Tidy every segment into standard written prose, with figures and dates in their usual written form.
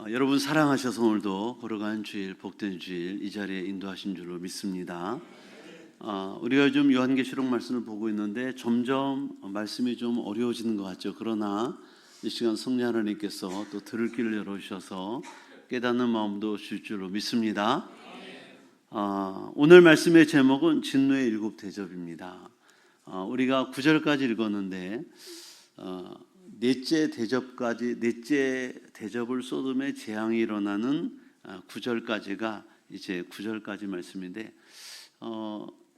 여러분 사랑하셔서 오늘도 걸어간 주일, 복된 주일 이 자리에 인도하신 줄로 믿습니다. 우리가 좀 요한계시록 말씀을 보고 있는데 점점 말씀이 좀 어려워지는 것 같죠. 그러나 이 시간 성령 하나님께서 또 들을 길을 열어주셔서 깨닫는 마음도 주실 줄로 믿습니다. 오늘 말씀의 제목은 진노의 일곱 대접입니다. 우리가 9절까지 읽었는데 넷째 대접을 소돔에 재앙이 일어나는 9절까지가 이제 9절까지 말씀인데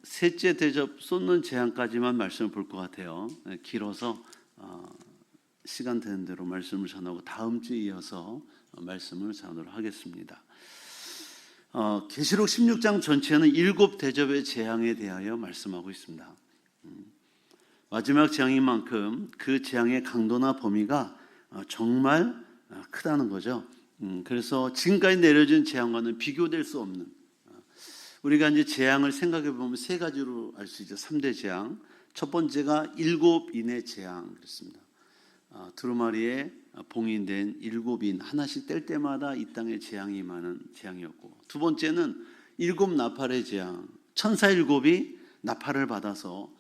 셋째 대접 쏟는 재앙까지만 말씀을 볼 것 같아요. 길어서 시간 되는 대로 말씀을 전하고 다음 주에 이어서 말씀을 전하도록 하겠습니다. 계시록 16장 전체는 일곱 대접의 재앙에 대하여 말씀하고 있습니다. 마지막 재앙인 만큼 그 재앙의 강도나 범위가 정말 크다는 거죠. 그래서 지금까지 내려진 재앙과는 비교될 수 없는, 우리가 이제 재앙을 생각해 보면 세 가지로 알 수 있죠. 3대 재앙. 첫 번째가 일곱인의 재앙 그랬습니다. 두루마리에 봉인된 일곱인 하나씩 뗄 때마다 이 땅에 재앙이 임하는 재앙이었고, 두 번째는 일곱 나팔의 재앙. 천사 일곱이 나팔을 받아서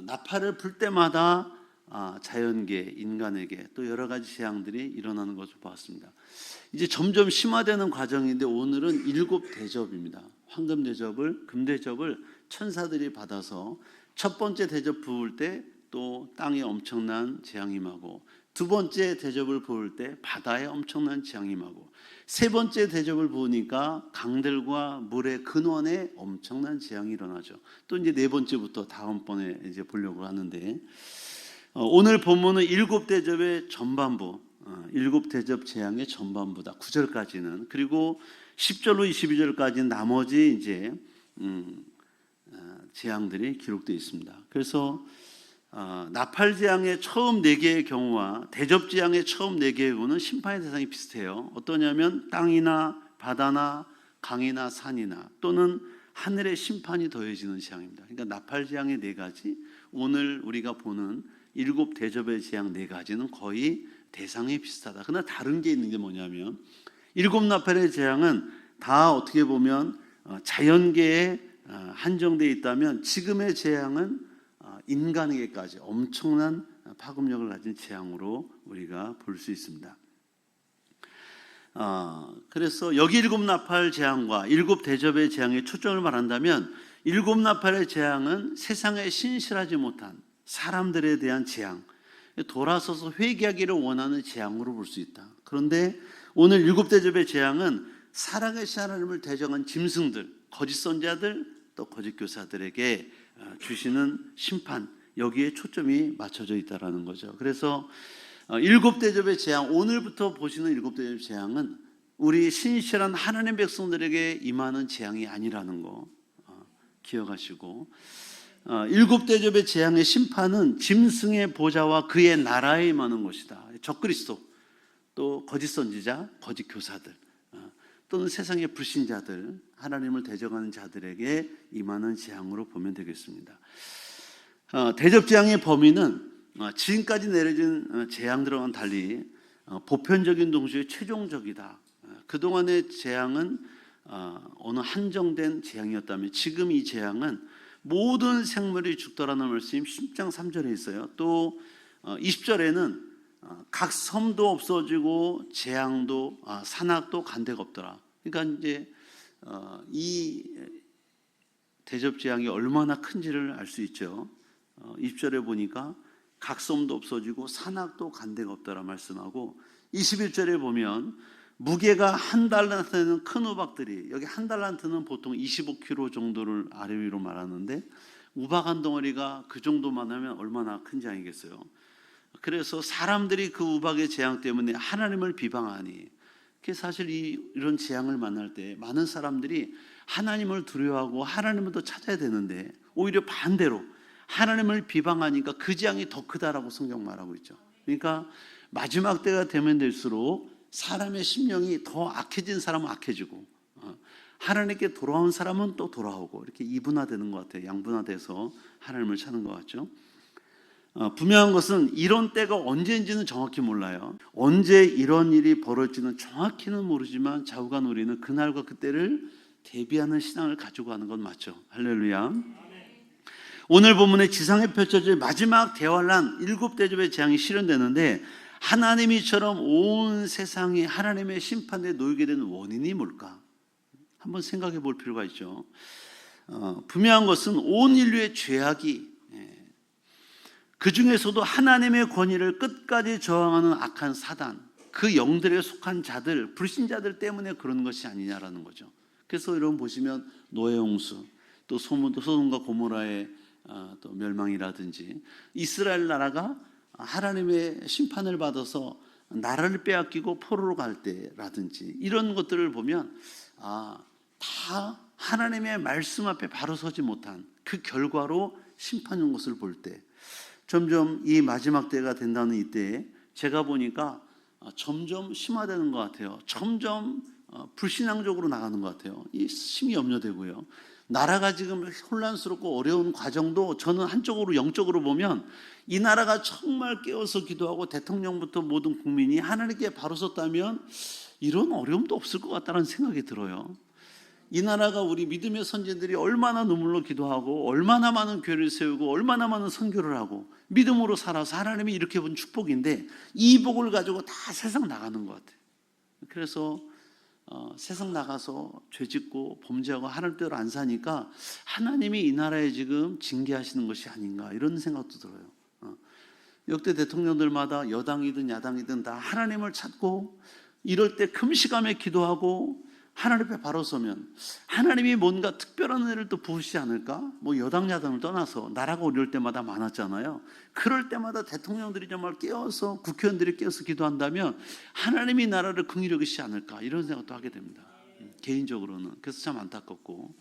나팔을 불 때마다 자연계, 인간에게 또 여러 가지 재앙들이 일어나는 것을 보았습니다. 이제 점점 심화되는 과정인데 오늘은 일곱 대접입니다. 황금 대접을, 금 대접을 천사들이 받아서 첫 번째 대접 부을 때 또 땅에 엄청난 재앙이 임하고, 두 번째 대접을 부을 때 바다에 엄청난 재앙이 임하고, 세 번째 대접을 부으니까 강들과 물의 근원에 엄청난 재앙이 일어나죠. 또 이제 네 번째부터 다음번에 이제 보려고 하는데, 오늘 본문은 일곱 대접의 전반부, 일곱 대접 재앙의 전반부다. 9절까지는. 그리고 10절로 22절까지는 나머지 이제 재앙들이 기록되어 있습니다. 그래서 나팔 재앙의 처음 4개의 경우와 대접 재앙의 처음 4개의 경우는 심판의 대상이 비슷해요. 어떠냐면 땅이나 바다나 강이나 산이나 또는 하늘의 심판이 더해지는 재앙입니다. 그러니까 나팔 재앙의 4가지, 오늘 우리가 보는 일곱 대접의 재앙 4가지는 거의 대상이 비슷하다. 그러나 다른 게 있는 게 뭐냐면, 일곱 나팔의 재앙은 다 어떻게 보면 자연계에 한정되어 있다면, 지금의 재앙은 인간에게까지 엄청난 파급력을 가진 재앙으로 우리가 볼 수 있습니다. 그래서 여기 일곱 나팔 재앙과 일곱 대접의 재앙의 초점을 말한다면, 일곱 나팔의 재앙은 세상에 신실하지 못한 사람들에 대한 재앙, 돌아서서 회개하기를 원하는 재앙으로 볼 수 있다. 그런데 오늘 일곱 대접의 재앙은 살아계신 하나님을 대적한 짐승들, 거짓 선자들, 또 거짓 교사들에게 주시는 심판, 여기에 초점이 맞춰져 있다는 거죠. 그래서 일곱 대접의 재앙, 오늘부터 보시는 일곱 대접의 재앙은 우리 신실한 하나님 백성들에게 임하는 재앙이 아니라는 거 기억하시고, 일곱 대접의 재앙의 심판은 짐승의 보좌와 그의 나라에 임하는 것이다. 적그리스도, 또 거짓 선지자, 거짓 교사들, 또는 세상의 불신자들, 하나님을 대적하는 자들에게 임하는 재앙으로 보면 되겠습니다. 대접 재앙의 범위는 지금까지 내려진 재앙들과는 달리 보편적인 동시에 최종적이다. 그동안의 재앙은 어느 한정된 재앙이었다면, 지금 이 재앙은 모든 생물이 죽더라는 말씀이 10장 3절에 있어요. 또 20절에는 각 섬도 없어지고 재앙도 산악도 간데가 없더라. 그러니까 이제 이 대접 재앙이 얼마나 큰지를 알 수 있죠. 20절에 보니까 각 섬도 없어지고 산악도 간데가 없더라 말씀하고, 21절에 보면 무게가 한 달란트는 큰 우박들이, 여기 한 달란트는 보통 25kg 정도를 아래 위로 말하는데, 우박 한 덩어리가 그 정도만 하면 얼마나 큰 재앙이겠어요. 그래서 사람들이 그 우박의 재앙 때문에 하나님을 비방하니, 사실 이런 재앙을 만날 때 많은 사람들이 하나님을 두려워하고 하나님을 더 찾아야 되는데, 오히려 반대로 하나님을 비방하니까 그 재앙이 더 크다라고 성경 말하고 있죠. 그러니까 마지막 때가 되면 될수록 사람의 심령이 더 악해진 사람은 악해지고, 하나님께 돌아온 사람은 또 돌아오고, 이렇게 이분화되는 것 같아요. 양분화돼서 하나님을 찾는 것 같죠. 분명한 것은 이런 때가 언제인지는 정확히 몰라요. 언제 이런 일이 벌어질지는 정확히는 모르지만 좌우간 우리는 그날과 그때를 대비하는 신앙을 가지고 가는 건 맞죠. 할렐루야. 오늘 본문에 지상에 펼쳐질 마지막 대환란 7대접의 재앙이 실현되는데 하나님이 이처럼 온 세상이 하나님의 심판에 놓이게 된 원인이 뭘까? 한번 생각해 볼 필요가 있죠. 분명한 것은 온 인류의 죄악이, 그 중에서도 하나님의 권위를 끝까지 저항하는 악한 사단, 그 영들에 속한 자들, 불신자들 때문에 그런 것이 아니냐라는 거죠. 그래서 여러분 보시면 노예 홍수, 또 소돔과 고모라의 또 멸망이라든지, 이스라엘 나라가 하나님의 심판을 받아서 나라를 빼앗기고 포로로 갈 때라든지, 이런 것들을 보면 다 하나님의 말씀 앞에 바로 서지 못한 그 결과로 심판이 온 것을 볼 때, 점점 이 마지막 때가 된다는 이때에 제가 보니까 점점 심화되는 것 같아요. 점점 불신앙적으로 나가는 것 같아요. 이 심히 염려되고요. 나라가 지금 혼란스럽고 어려운 과정도 저는 한쪽으로 영적으로 보면 이 나라가 정말 깨어서 기도하고 대통령부터 모든 국민이 하나님께 바로 섰다면 이런 어려움도 없을 것 같다는 생각이 들어요. 이 나라가 우리 믿음의 선진들이 얼마나 눈물로 기도하고 얼마나 많은 교회를 세우고 얼마나 많은 선교를 하고 믿음으로 살아서 하나님이 이렇게 본 축복인데 이 복을 가지고 다 세상 나가는 것 같아요. 그래서 세상 나가서 죄짓고 범죄하고 하나님 뜻대로 안 사니까 하나님이 이 나라에 지금 징계하시는 것이 아닌가 이런 생각도 들어요. 역대 대통령들마다 여당이든 야당이든 다 하나님을 찾고 이럴 때 금시감에 기도하고 하나님 앞에 바로 서면 하나님이 뭔가 특별한 은혜를 또 부으시지 않을까? 뭐 여당 야당을 떠나서 나라가 어려울 때마다 많았잖아요. 그럴 때마다 대통령들이 정말 깨어서 국회의원들이 깨어서 기도한다면 하나님이 나라를 긍휼히 여기시지 않을까 이런 생각도 하게 됩니다. 개인적으로는. 그래서 참 안타깝고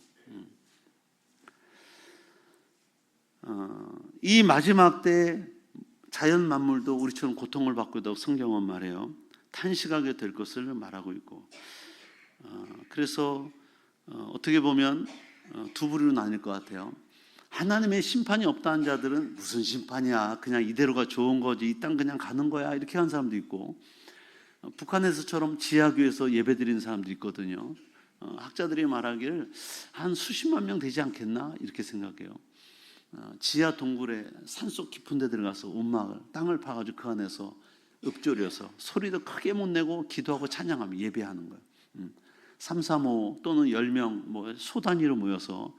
이 마지막 때 자연 만물도 우리처럼 고통을 받고 있다고 성경은 말해요. 탄식하게 될 것을 말하고 있고, 그래서 어떻게 보면 두 부류로 나뉠 것 같아요. 하나님의 심판이 없다는 자들은 무슨 심판이야, 그냥 이대로가 좋은 거지, 이 땅 그냥 가는 거야, 이렇게 하는 사람도 있고, 북한에서처럼 지하교에서 예배드리는 사람도 있거든요. 학자들이 말하기를 한 수십만 명 되지 않겠나 이렇게 생각해요. 지하 동굴에 산속 깊은 데 들어가서 움막을 땅을 파가지고 그 안에서 읊조려서 소리도 크게 못 내고 기도하고 찬양하며 예배하는 거예요. 3, 3, 5 또는 10명 뭐 소단위로 모여서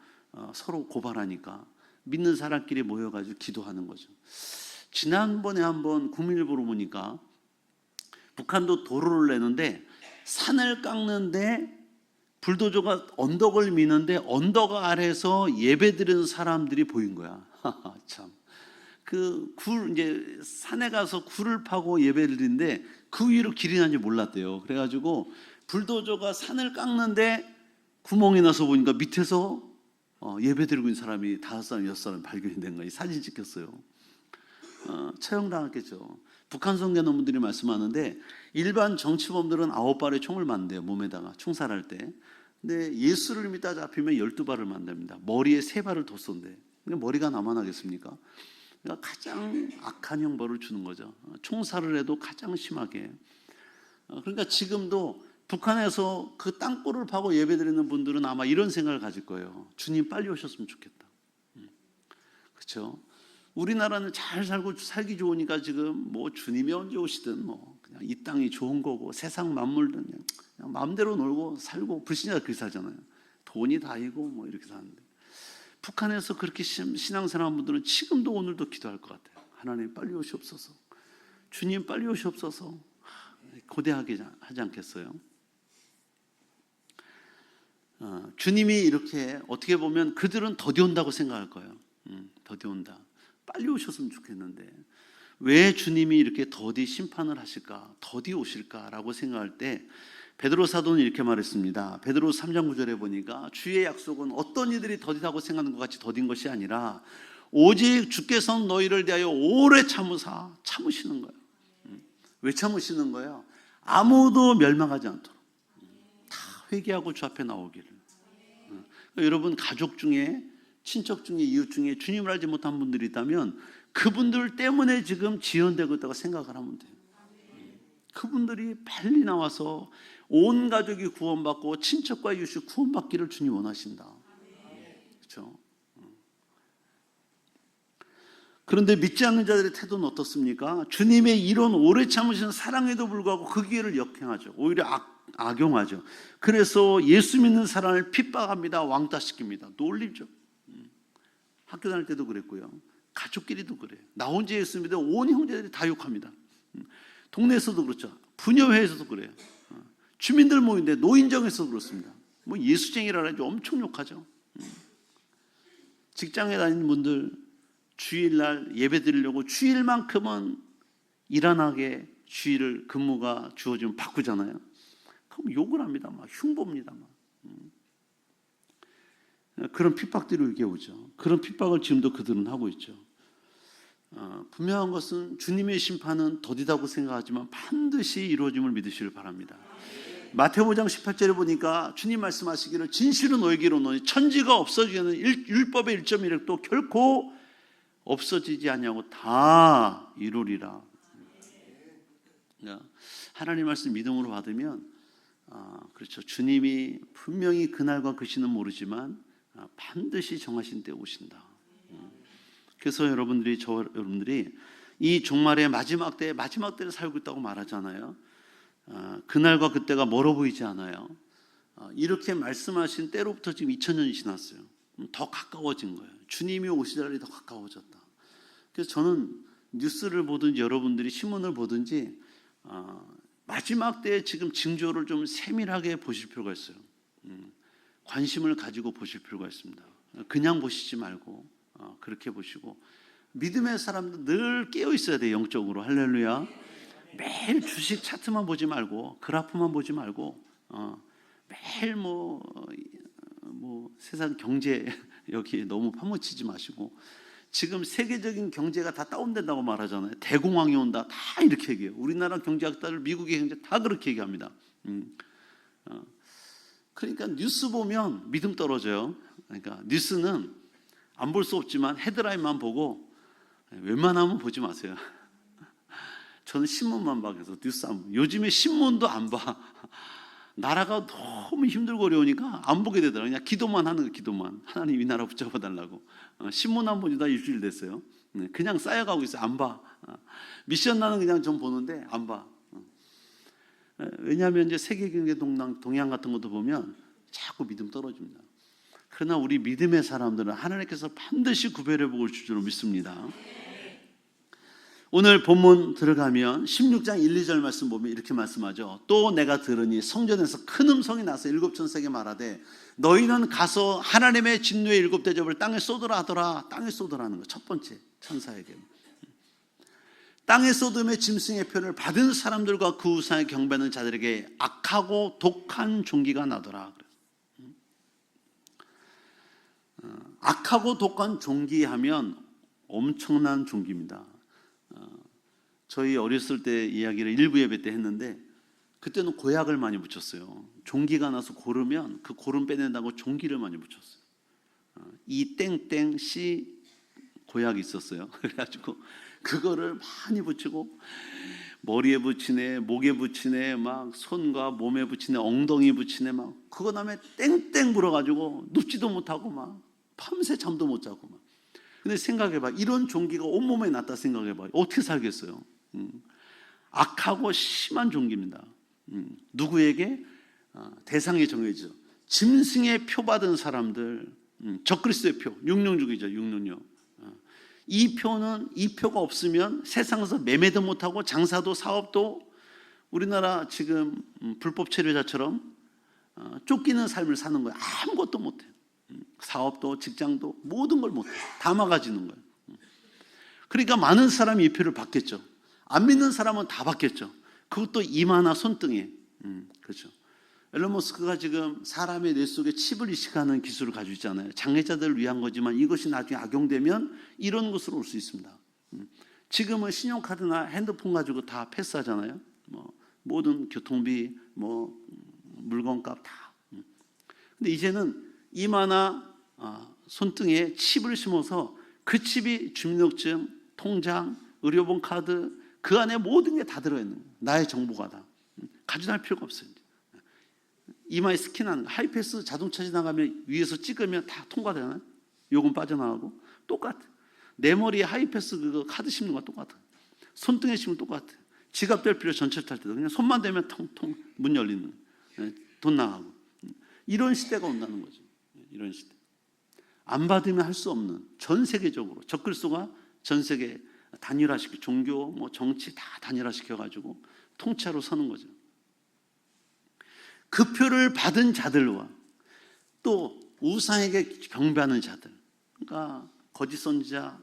서로 고발하니까 믿는 사람끼리 모여가지고 기도하는 거죠. 지난번에 한번 국민일보로 보니까 북한도 도로를 내는데 산을 깎는데 불도저가 언덕을 미는데 언덕 아래서 예배드리는 사람들이 보인 거야. 참. 그 굴 이제 산에 가서 굴을 파고 예배를 드리는데 그 위로 길이 난지 몰랐대요. 그래가지고 불도저가 산을 깎는데 구멍이 나서 보니까 밑에서 예배드리고 있는 사람이 5사람, 6사람 발견이 된 거예요. 사진 찍혔어요. 처형당했겠죠. 북한 선교사분들이 말씀하는데 일반 정치범들은 9발의 총을 맞는데요. 몸에다가 총살할 때. 근데 예수를 믿다 잡히면 12발을 맞답니다. 머리에 3발을 더 쏜대. 머리가 남아나겠습니까? 그러니까 가장 악한 형벌을 주는 거죠. 총살을 해도 가장 심하게. 그러니까 지금도 북한에서 그 땅굴을 파고 예배드리는 분들은 아마 이런 생각을 가질 거예요. 주님 빨리 오셨으면 좋겠다. 그렇죠? 우리나라는 잘 살고 살기 좋으니까 지금 뭐 주님이 언제 오시든 뭐 그냥 이 땅이 좋은 거고 세상 만물든 그냥 마음대로 놀고 살고 불신자가 그렇게 살잖아요. 돈이 다이고 뭐 이렇게 사는데 북한에서 그렇게 신앙생활한 분들은 지금도 오늘도 기도할 것 같아요. 하나님 빨리 오시옵소서. 주님 빨리 오시옵소서. 고대하게 하지 않겠어요? 주님이 이렇게 어떻게 보면 그들은 더디 온다고 생각할 거예요. 더디 온다. 빨리 오셨으면 좋겠는데 왜 주님이 이렇게 더디 심판을 하실까? 더디 오실까라고 생각할 때 베드로 사도는 이렇게 말했습니다. 베드로 3장 9절에 보니까 주의 약속은 어떤 이들이 더디다고 생각하는 것 같이 더딘 것이 아니라 오직 주께서는 너희를 대하여 오래 참으시는 거예요. 왜 참으시는 거예요? 아무도 멸망하지 않도록 다 회개하고 주 앞에 나오기를. 여러분 가족 중에 친척 중에 이웃 중에 주님을 알지 못한 분들이 있다면 그분들 때문에 지금 지연되고 있다고 생각을 하면 돼요. 그분들이 빨리 나와서 온 가족이 구원받고 친척과 이웃이 구원받기를 주님 원하신다. 그렇죠? 그런데 믿지 않는 자들의 태도는 어떻습니까? 주님의 이런 오래 참으시는 사랑에도 불구하고 그 기회를 역행하죠. 오히려 악용하죠. 그래서 예수 믿는 사람을 핍박합니다. 왕따시킵니다. 놀리죠. 학교 다닐 때도 그랬고요. 가족끼리도 그래요. 나 혼자 예수 믿어 온 형제들이 다 욕합니다. 동네에서도 그렇죠. 부녀회에서도 그래요. 주민들 모임인데 노인정에서도 그렇습니다. 뭐 예수쟁이라 하지 엄청 욕하죠. 직장에 다니는 분들 주일날 예배 드리려고 주일만큼은 일 안 하게 주일을 근무가 주어지면 바꾸잖아요. 그럼 욕을 합니다. 막 흉보입니다. 막. 그런 핍박들이 이렇게 오죠. 그런 핍박을 지금도 그들은 하고 있죠. 분명한 것은 주님의 심판은 더디다고 생각하지만 반드시 이루어짐을 믿으시길 바랍니다. 마태복음 5장 18절에 보니까 주님 말씀하시기를 진실은 너에게로 오노니 천지가 없어지는 율법의 1.1획도 결코 없어지지 않냐고 다 이루리라. 하나님 말씀 믿음으로 받으면 그렇죠. 주님이 분명히 그날과 그 시는 모르지만 반드시 정하신 때 오신다. 그래서 여러분들이 이 종말의 마지막 때를 살고 있다고 말하잖아요. 그날과 그때가 멀어 보이지 않아요. 이렇게 말씀하신 때로부터 지금 2000년이 지났어요. 더 가까워진 거예요. 주님이 오실 날이 더 가까워졌다. 그래서 저는 뉴스를 보든지 여러분들이 신문을 보든지 마지막 때에 지금 징조를 좀 세밀하게 보실 필요가 있어요. 관심을 가지고 보실 필요가 있습니다. 그냥 보시지 말고 그렇게 보시고 믿음의 사람도 늘 깨어 있어야 돼요. 영적으로. 할렐루야. 매일 주식 차트만 보지 말고 그래프만 보지 말고 매일 뭐 세상 경제 여기 너무 파묻히지 마시고 지금 세계적인 경제가 다 다운된다고 말하잖아요. 대공황이 온다. 다 이렇게 얘기해요. 우리나라 경제학자들 미국의 경제 다 그렇게 얘기합니다. 그러니까 뉴스 보면 믿음 떨어져요. 그러니까 뉴스는 안 볼 수 없지만 헤드라인만 보고 웬만하면 보지 마세요. 저는 신문만 봐. 그래서 뉴스 안 봐. 요즘에 신문도 안 봐. 나라가 너무 힘들고 어려우니까 안 보게 되더라고요. 그냥 기도만 하는 거, 기도만. 하나님 이 나라 붙잡아 달라고. 신문 안 본 지 다 일주일 됐어요. 그냥 쌓여가고 있어요. 안 봐. 미션 나는 그냥 좀 보는데 안 봐. 왜냐하면 이제 세계 경제 동향 같은 것도 보면 자꾸 믿음 떨어집니다. 그러나 우리 믿음의 사람들은 하나님께서 반드시 구별해 보실 줄로 믿습니다. 오늘 본문 들어가면 16장 1, 2절 말씀 보면 이렇게 말씀하죠. 또 내가 들으니 성전에서 큰 음성이 나서 일곱 천사에게 말하되 너희는 가서 하나님의 진노의 일곱 대접을 땅에 쏟으라 하더라. 땅에 쏟으라는 거 첫 번째 천사에게. 땅에 쏟음의 짐승의 표를 받은 사람들과 그 우상에 경배하는 자들에게 악하고 독한 종기가 나더라. 악하고 독한 종기하면 엄청난 종기입니다. 저희 어렸을 때 이야기를 일부 예배 때 했는데 그때는 고약을 많이 붙였어요. 종기가 나서 고르면 그 고름 빼낸다고 종기를 많이 붙였어요. 이 땡땡 씨 고약이 있었어요. 그래가지고 그거를 많이 붙이고 머리에 붙이네, 목에 붙이네, 막 손과 몸에 붙이네, 엉덩이 붙이네, 막 그거 다음에 땡땡 불어가지고 눕지도 못하고 막 밤새 잠도 못 자고 막. 근데 생각해봐, 이런 종기가 온몸에 났다 생각해봐. 어떻게 살겠어요? 악하고 심한 종기입니다. 누구에게? 대상이 정해져. 짐승의 표 받은 사람들, 적그리스도의 표, 666이죠, 666. 이 표가 없으면 세상에서 매매도 못하고 장사도 사업도 우리나라 지금 불법 체류자처럼 쫓기는 삶을 사는 거예요. 아무것도 못해요. 사업도 직장도 모든 걸 못해요. 다 막아지는 거예요. 그러니까 많은 사람이 이 표를 받겠죠. 안 믿는 사람은 다 받겠죠. 그것도 이마나 손등에. 그렇죠. 앨런 머스크가 지금 사람의 뇌 속에 칩을 이식하는 기술을 가지고 있잖아요. 장애자들을 위한 거지만 이것이 나중에 악용되면 이런 것으로 올 수 있습니다. 지금은 신용카드나 핸드폰 가지고 다 패스하잖아요. 모든 교통비, 물건값 다. 근데 이제는 이마나 손등에 칩을 심어서 그 칩이 주민등록증 통장, 의료보험 카드, 그 안에 모든 게 다 들어있는 거예요. 나의 정보가 다. 가져갈 필요가 없어요. 이마에 스캔하는 거. 하이패스 자동차 지나가면 위에서 찍으면 다 통과되나요? 요금 빠져나가고 똑같아. 내 머리에 하이패스 그거 카드 씹는 거랑 똑같아. 손등에 씹으면 똑같아. 지갑 될 필요 전철 탈 때도 그냥 손만 대면 통통 문 열리는 거예요. 돈 나가고. 이런 시대가 온다는 거죠. 이런 시대. 안 받으면 할 수 없는, 전 세계적으로 적글소가 전 세계 단일화시켜, 종교, 뭐 정치 다 단일화시켜가지고 통치하러 서는 거죠. 그 표를 받은 자들과 또 우상에게 경배하는 자들, 그러니까 거짓 선지자,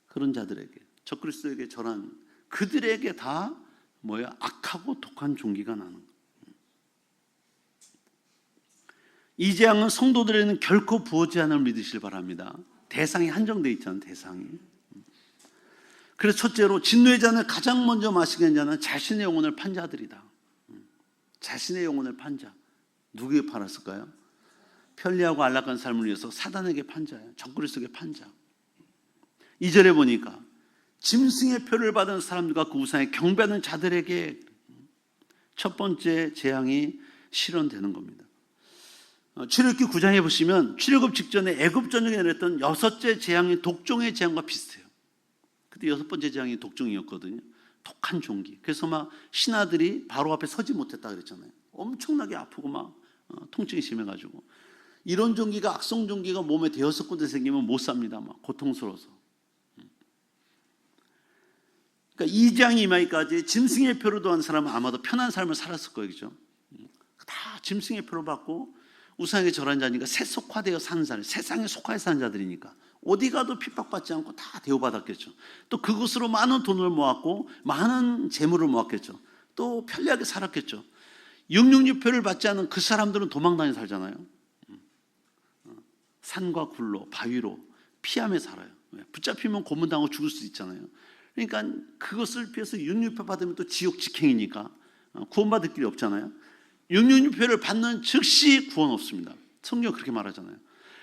그런 자들에게, 적그리스도에게 절한 그들에게 다 뭐야? 악하고 독한 종기가 나는 거예요. 이 재앙은 성도들에게는 결코 부어지 않을 믿으시길 바랍니다. 대상이 한정되어 있잖아요. 대상이. 그래서 첫째로 진노의 잔을 가장 먼저 마시게 된 자는 자신의 영혼을 판 자들이다. 자신의 영혼을 판 자. 누구에게 팔았을까요? 편리하고 안락한 삶을 위해서 사단에게 판 자예요. 적그리스도에게 판 자. 2절에 보니까 짐승의 표를 받은 사람들과 그 우상에 경배하는 자들에게 첫 번째 재앙이 실현되는 겁니다. 출애굽기 9장에 보시면 출애굽 직전에 애굽 전역에 내렸던 여섯째 재앙이 독종의 재앙과 비슷해요. 그때 여섯 번째 재앙이 독종이었거든요. 독한 종기. 그래서 막 신하들이 바로 앞에 서지 못했다 그랬잖아요. 엄청나게 아프고 막 통증이 심해가지고 이런 종기가, 악성 종기가 몸에 대여섯 군데 생기면 못 삽니다. 막 고통스러워서. 그러니까 이 재앙이 임하기까지 짐승의 표를 도한 사람은 아마도 편한 삶을 살았을 거예요, 그죠? 다 짐승의 표를 받고 우상에게 절한 자니까 세속화되어 사는 사람, 세상에 속하여 사는 자들이니까 어디 가도 핍박받지 않고 다 대우받았겠죠. 또 그것으로 많은 돈을 모았고 많은 재물을 모았겠죠. 또 편리하게 살았겠죠. 666표를 받지 않은 그 사람들은 도망다니 살잖아요. 산과 굴로, 바위로 피하며 살아요. 붙잡히면 고문당하고 죽을 수 있잖아요. 그러니까 그것을 피해서 666표 받으면 또 지옥 직행이니까 구원받을 길이 없잖아요. 666표를 받는 즉시 구원 없습니다. 성경 그렇게 말하잖아요.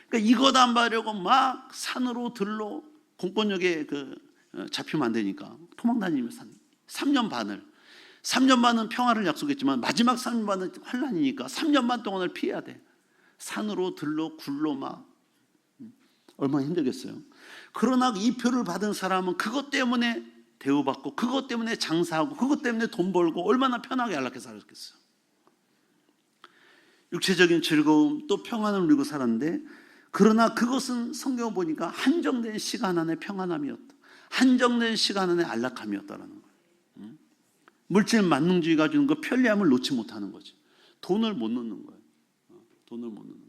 그러니까 이것 안 받으려고 막 산으로 들로 공권력에 잡히면 안 되니까 도망다니며 산 3년 반을. 3년 반은 평화를 약속했지만 마지막 3년 반은 환란이니까 3년 반 동안을 피해야 돼. 산으로 들로 굴로 막 얼마나 힘들겠어요. 그러나 이 표를 받은 사람은 그것 때문에 대우받고 그것 때문에 장사하고 그것 때문에 돈 벌고 얼마나 편하게 안락하게 살았겠어요. 육체적인 즐거움 또 평안을 누리고 살았는데, 그러나 그것은 성경 보니까 한정된 시간 안에 평안함이었다. 한정된 시간 안에 안락함이었다라는 거예요. 물질 만능주의가 주는 그 편리함을 놓지 못하는 거지. 돈을 못 넣는 거예요. 돈을 못 넣는 거예요.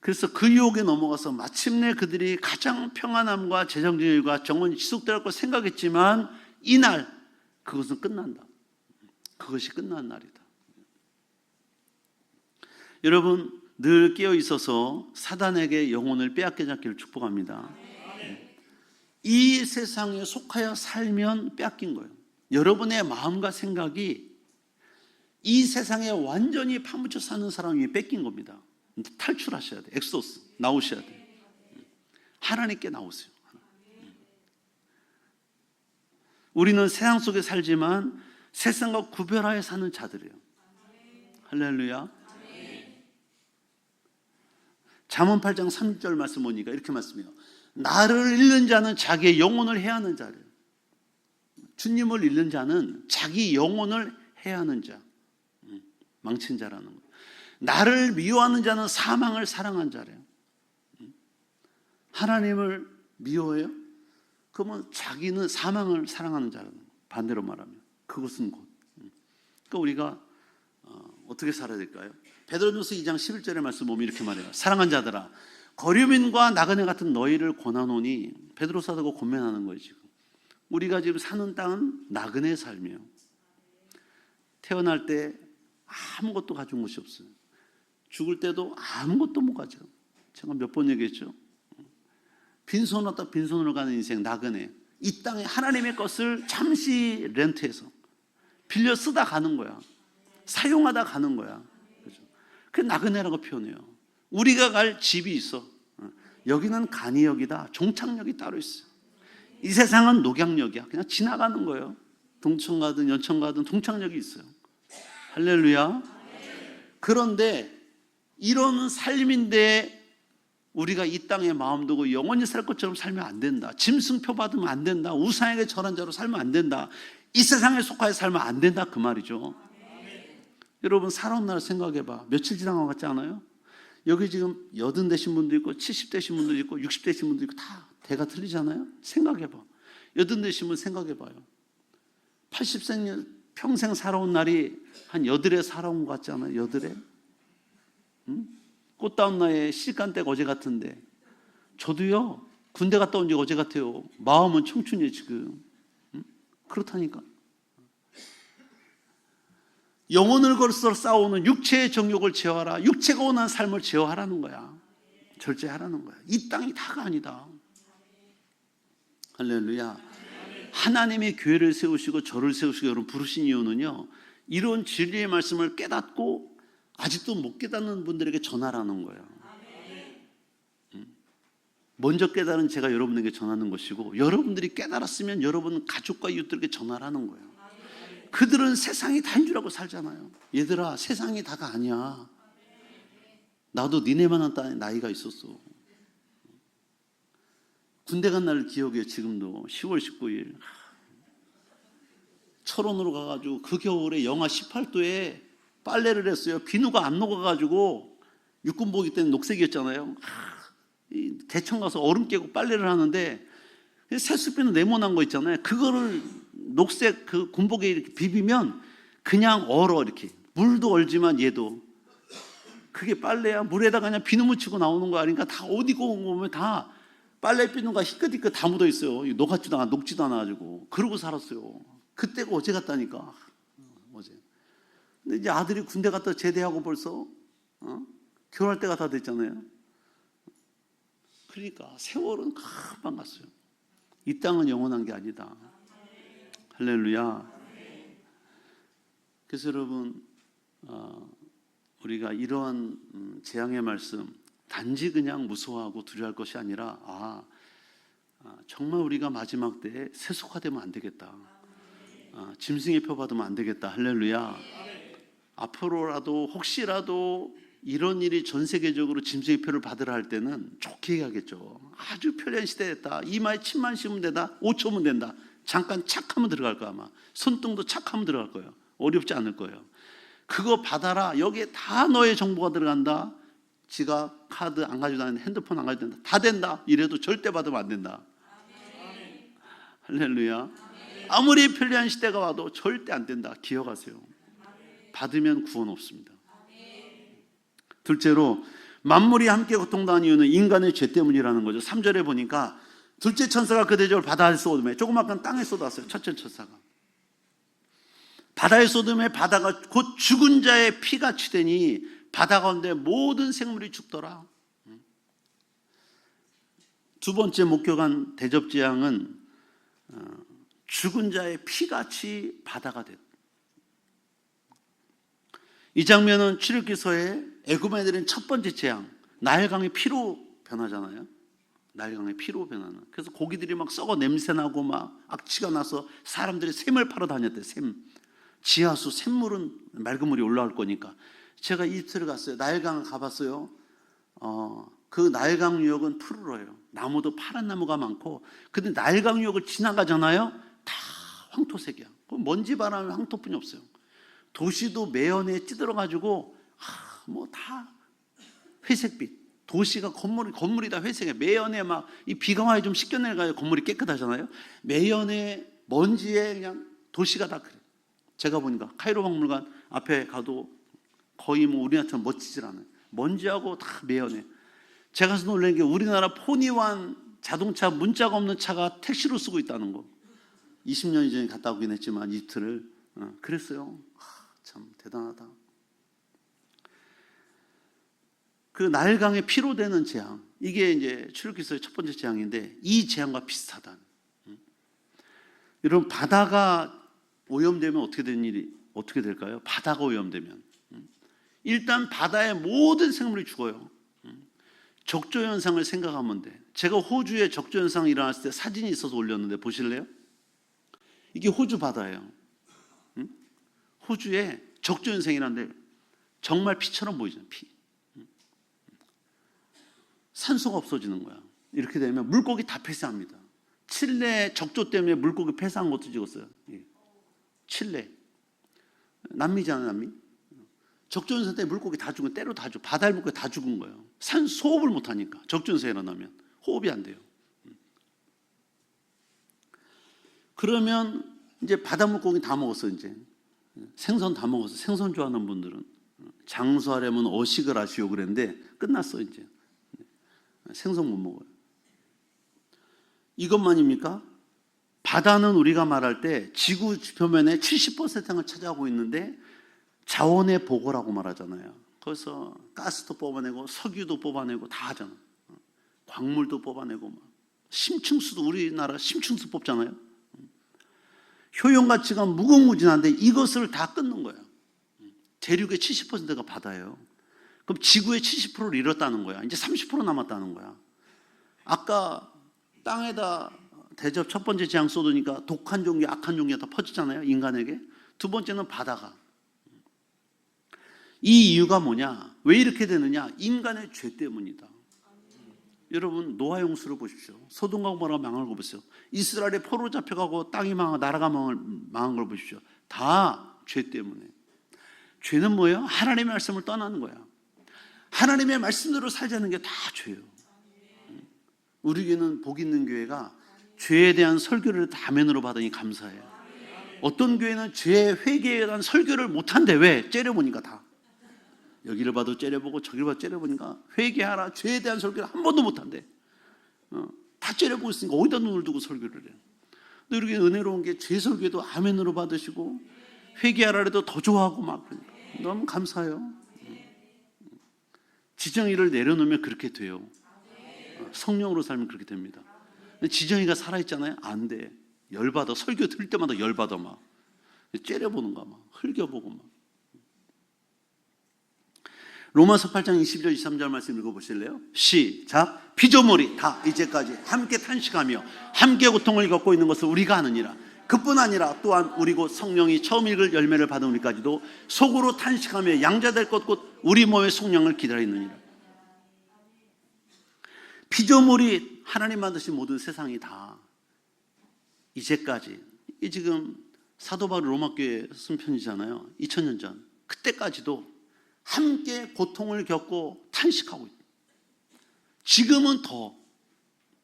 그래서 그 유혹에 넘어가서 마침내 그들이 가장 평안함과 재정지율과 정원이 지속될 걸 생각했지만 이날 그것은 끝난다. 그것이 끝난 날이다. 여러분 늘 깨어 있어서 사단에게 영혼을 빼앗기지 않기를 축복합니다. 이 세상에 속하여 살면 빼앗긴 거예요. 여러분의 마음과 생각이 이 세상에 완전히 파묻혀 사는 사람이 뺏긴 겁니다. 탈출하셔야 돼. 엑소스 나오셔야 돼. 하나님께 나오세요. 우리는 세상 속에 살지만 세상과 구별하여 사는 자들이에요. 할렐루야. 잠언 8장 3절 말씀 보니까 이렇게 말씀해요. 나를 잃는 자는 자기의 영혼을 해하는 자래요. 주님을 잃는 자는 자기 영혼을 해하는 자, 망친 자라는 거예요. 나를 미워하는 자는 사망을 사랑한 자래요. 하나님을 미워해요? 그러면 자기는 사망을 사랑하는 자라는 거예요. 반대로 말하면 그것은 곧. 그러니까 우리가 어떻게 살아야 될까요? 베드로전서 2장 11절의 말씀 보면 이렇게 말해요. 사랑한 자들아, 거류민과 나그네 같은 너희를 권하노니, 베드로 사도가 권면하는 거예요. 지금 우리가 지금 사는 땅은 나그네 삶이에요. 태어날 때 아무것도 가져온 것이 없어요. 죽을 때도 아무것도 못 가져. 제가 몇 번 얘기했죠. 빈손으로 왔다 빈손으로 가는 인생, 나그네. 이 땅에 하나님의 것을 잠시 렌트해서 빌려 쓰다 가는 거야. 사용하다 가는 거야. 그죠? 그 나그네라고 표현해요. 우리가 갈 집이 있어. 여기는 간이역이다. 종착역이 따로 있어요. 이 세상은 녹약역이야. 그냥 지나가는 거예요. 동천 가든 연천 가든 동착역이 있어요. 할렐루야. 그런데 이런 삶인데 우리가 이 땅에 마음 두고 영원히 살 것처럼 살면 안 된다. 짐승표 받으면 안 된다. 우상에게 절한 자로 살면 안 된다. 이 세상에 속하여 살면 안 된다. 그 말이죠. 여러분 살아온 날 생각해봐. 며칠 지난 것 같지 않아요? 여기 지금 80 되신 분도 있고 70 되신 분도 있고 60 되신 분도 있고 다 대가 틀리잖아요. 생각해봐. 80 되신 분 생각해봐요. 80세 평생 살아온 날이 한 8해 살아온 것 같지 않아요? 8해? 응? 꽃다운 나이에 시간대가 어제 같은데 저도요 군대 갔다 온 지 어제 같아요. 마음은 청춘이에요 지금. 응? 그렇다니까. 영혼을 걸어서 싸우는 육체의 정욕을 제어하라. 육체가 원하는 삶을 제어하라는 거야. 절제하라는 거야. 이 땅이 다가 아니다. 할렐루야. 하나님이 교회를 세우시고 저를 세우시고 여러분 부르신 이유는요, 이런 진리의 말씀을 깨닫고 아직도 못 깨닫는 분들에게 전하라는 거예요. 먼저 깨달은 제가 여러분에게 전하는 것이고, 여러분들이 깨달았으면 여러분 가족과 이웃들에게 전하라는 거예요. 그들은 세상이 다인 줄 알고 살잖아요. 얘들아, 세상이 다가 아니야. 나도 니네만한 나이가 있었어. 군대 간 날 기억해요. 지금도 10월 19일 철원으로 가가지고 그 겨울에 영하 18도에 빨래를 했어요. 비누가 안 녹아가지고 육군복이 때는 녹색이었잖아요. 대청 가서 얼음 깨고 빨래를 하는데 세수비누 네모난 거 있잖아요. 그거를 녹색 그 군복에 이렇게 비비면 그냥 얼어. 이렇게 물도 얼지만 얘도 그게 빨래야. 물에다가 그냥 비누 묻히고 나오는 거 아닌가. 다 옷 입고 온 거 보면 다 빨래 비누가 희끗희끗 다 묻어 있어요. 녹지도 않아가지고. 그러고 살았어요. 그때가 어제 같다니까. 어제. 근데 이제 아들이 군대 갔다 제대하고 벌써 결혼할 때가 다 됐잖아요. 그러니까 세월은 금방 갔어요. 이 땅은 영원한 게 아니다. 할렐루야. 그래서 여러분, 우리가 이러한 재앙의 말씀 단지 그냥 무서워하고 두려워할 것이 아니라 정말 우리가 마지막 때에 세속화되면 안 되겠다. 짐승의 표 받으면 안 되겠다. 할렐루야. 앞으로라도 혹시라도 이런 일이 전 세계적으로 짐승의 표를 받으라 할 때는 좋게 얘기하겠죠. 아주 편리한 시대에 됐다. 이마에 침만 씌우면 된다. 5초면 된다. 잠깐 착하면 들어갈 거야. 아마 손등도 착하면 들어갈 거예요. 어렵지 않을 거예요. 그거 받아라. 여기에 다 너의 정보가 들어간다. 지갑, 카드 안 가지고 다니는데 핸드폰 안 가지고 다닌다. 다 된다. 이래도 절대 받으면 안 된다. 아멘. 할렐루야. 아멘. 아무리 편리한 시대가 와도 절대 안 된다. 기억하세요. 아멘. 받으면 구원 없습니다. 아멘. 둘째로 만물이 함께 고통당한 이유는 인간의 죄 때문이라는 거죠. 3절에 보니까 둘째 천사가 그 대접을 바다에 쏟음에, 조그맣게 땅에 쏟았어요. 첫째 천사가 바다에 쏟음에 바다가 곧 죽은 자의 피같이 되니 바다 가운데 모든 생물이 죽더라. 두 번째 목격한 대접재앙은 죽은 자의 피같이 바다가 됐다. 이 장면은 출애굽기서의 애굽에 내린 첫 번째 재앙, 나일강의 피로 변하잖아요. 나일강의 피로 변하는. 그래서 고기들이 막 썩어 냄새나고 막 악취가 나서 사람들이 샘을 팔아 다녔대요. 샘. 지하수 샘물은 맑은 물이 올라올 거니까. 제가 이집트를 갔어요. 나일강을 가봤어요. 그 나일강 유역은 푸르러요. 나무도 파란 나무가 많고, 근데 나일강 유역을 지나가잖아요. 다 황토색이야. 먼지 바람에 황토뿐이 없어요. 도시도 매연에 찌들어가지고 뭐 다 회색빛. 도시가 건물이 다 회색이야. 매연에 막 이 비가 와야 좀 씻겨내가지고 건물이 깨끗하잖아요. 매연에 먼지에 그냥 도시가 다 그래. 제가 보니까 카이로 박물관 앞에 가도 거의 뭐 우리나라처럼 멋지질 않아요. 먼지하고 다 매연해. 제가 가서 놀란 게 우리나라 포니완 자동차 문자가 없는 차가 택시로 쓰고 있다는 거. 20년 전에 갔다 오긴 했지만 이집트를 그랬어요. 참 대단하다. 그 나일강의 피로 되는 재앙, 이게 이제 출애굽기서의 첫 번째 재앙인데 이 재앙과 비슷하다. 여러분, 바다가 오염되면 어떻게 될까요? 바다가 오염되면 일단 바다의 모든 생물이 죽어요. 적조 현상을 생각하면 돼. 제가 호주에 적조 현상이 일어났을 때 사진이 있어서 올렸는데 보실래요? 이게 호주 바다예요. 응? 호주에 적조 현상이라는데 정말 피처럼 보이잖아요. 피. 산소가 없어지는 거야. 이렇게 되면 물고기 다 폐사합니다. 칠레 적조 때문에 물고기 폐사한 것도 찍었어요. 칠레. 남미잖아요, 남미. 적조 현상 때문에 물고기 다 죽은, 때로 다 죽, 바다의 물고기 다 죽은 거예요. 호흡을 못 하니까. 적조 현상이 일어나면 호흡이 안 돼요. 그러면 이제 바다 물고기 다 먹었어, 이제. 생선 다 먹었어. 생선 좋아하는 분들은 장수하려면 어식을 하시오 그랬는데 끝났어, 이제. 생선 못 먹어요. 이것만입니까? 바다는 우리가 말할 때 지구 표면의 70%를 차지하고 있는데 자원의 보고라고 말하잖아요. 그래서 가스도 뽑아내고 석유도 뽑아내고 다 하잖아. 광물도 뽑아내고 막. 심층수도 우리나라 심층수 뽑잖아요. 효용 가치가 무궁무진한데 이것을 다 끊는 거예요. 대륙의 70%가 바다예요. 그럼 지구의 70%를 잃었다는 거야. 이제 30% 남았다는 거야. 아까 땅에다 대접 첫 번째 재앙 쏟으니까 독한 종기, 악한 종기가 다 퍼지잖아요. 인간에게. 두 번째는 바다가. 이 이유가 뭐냐? 왜 이렇게 되느냐? 인간의 죄 때문이다. 여러분 노아 홍수를 보십시오. 소돔과 고모라가 망한 걸 보세요. 이스라엘이 포로 잡혀가고 땅이 망하고 나라가 망한 걸 보십시오. 다 죄 때문에. 죄는 뭐예요? 하나님의 말씀을 떠나는 거야. 하나님의 말씀대로 살자는 게 다 죄예요. 우리 교회는 복 있는 교회가 죄에 대한 설교를 다면으로 받으니 감사해요. 어떤 교회는 죄 회개에 대한 설교를 못한대. 왜? 째려보니까 다. 여기를 봐도 째려보고 저기를 봐도 째려보니까 회개하라 죄에 대한 설교를 한 번도 못한대. 다 째려보고 있으니까 어디다 눈을 두고 설교를 해. 근데 이렇게 은혜로운 게 죄 설교도 아멘으로 받으시고 회개하라 해도 더 좋아하고 막 그러니까 너무 감사해요. 지정의를 내려놓으면 그렇게 돼요. 성령으로 살면 그렇게 됩니다. 근데 지정의가 살아있잖아요. 안 돼. 열받아. 설교 들을 때마다 열받아 막. 째려보는 거야 막. 흘겨보고 막. 로마서 8장 22절 23절 말씀 읽어보실래요? 시작. 피조물이 다 이제까지 함께 탄식하며 함께 고통을 겪고 있는 것을 우리가 아느니라. 그뿐 아니라 또한 우리 곧 성령이 처음 읽을 열매를 받은 우리까지도 속으로 탄식하며 양자될 것 곧 우리 몸의 속량을 기다리느니라. 피조물이 하나님 만드신 모든 세상이 다 이제까지, 이 지금 사도 바울 로마교회 쓴 편이잖아요. 2000년 전. 그때까지도 함께 고통을 겪고 탄식하고 있다. 지금은 더,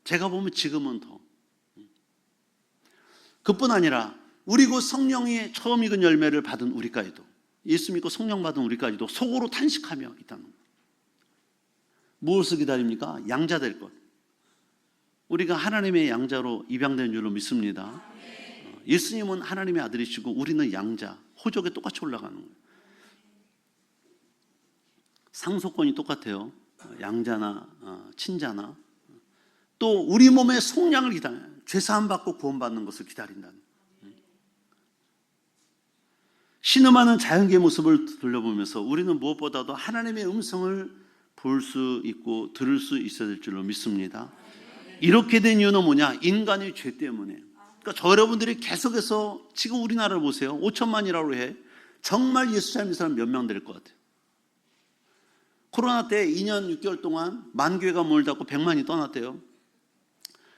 제가 보면 지금은 더. 그뿐 아니라 우리 곧 성령이 처음 익은 열매를 받은 우리까지도, 예수 믿고 성령 받은 우리까지도 속으로 탄식하며 있다는 거예요. 무엇을 기다립니까? 양자 될 것. 우리가 하나님의 양자로 입양된 줄로 믿습니다. 예수님은 하나님의 아들이시고 우리는 양자, 호적에 똑같이 올라가는 거예요. 상속권이 똑같아요. 양자나 친자나. 또 우리 몸의 속량을 기다려요. 죄사함 받고 구원받는 것을 기다린다는. 신음하는 자연계의 모습을 돌려보면서 우리는 무엇보다도 하나님의 음성을 볼 수 있고 들을 수 있어야 될 줄로 믿습니다. 이렇게 된 이유는 뭐냐? 인간의 죄 때문에. 그러니까 저 여러분들이 계속해서 지금 우리나라를 보세요. 5천만이라고 해. 정말 예수 잘 믿는 사람 몇 명 될 것 같아요? 코로나 때 2년 6개월 동안 만 교회가 문을 닫고 100만이 떠났대요.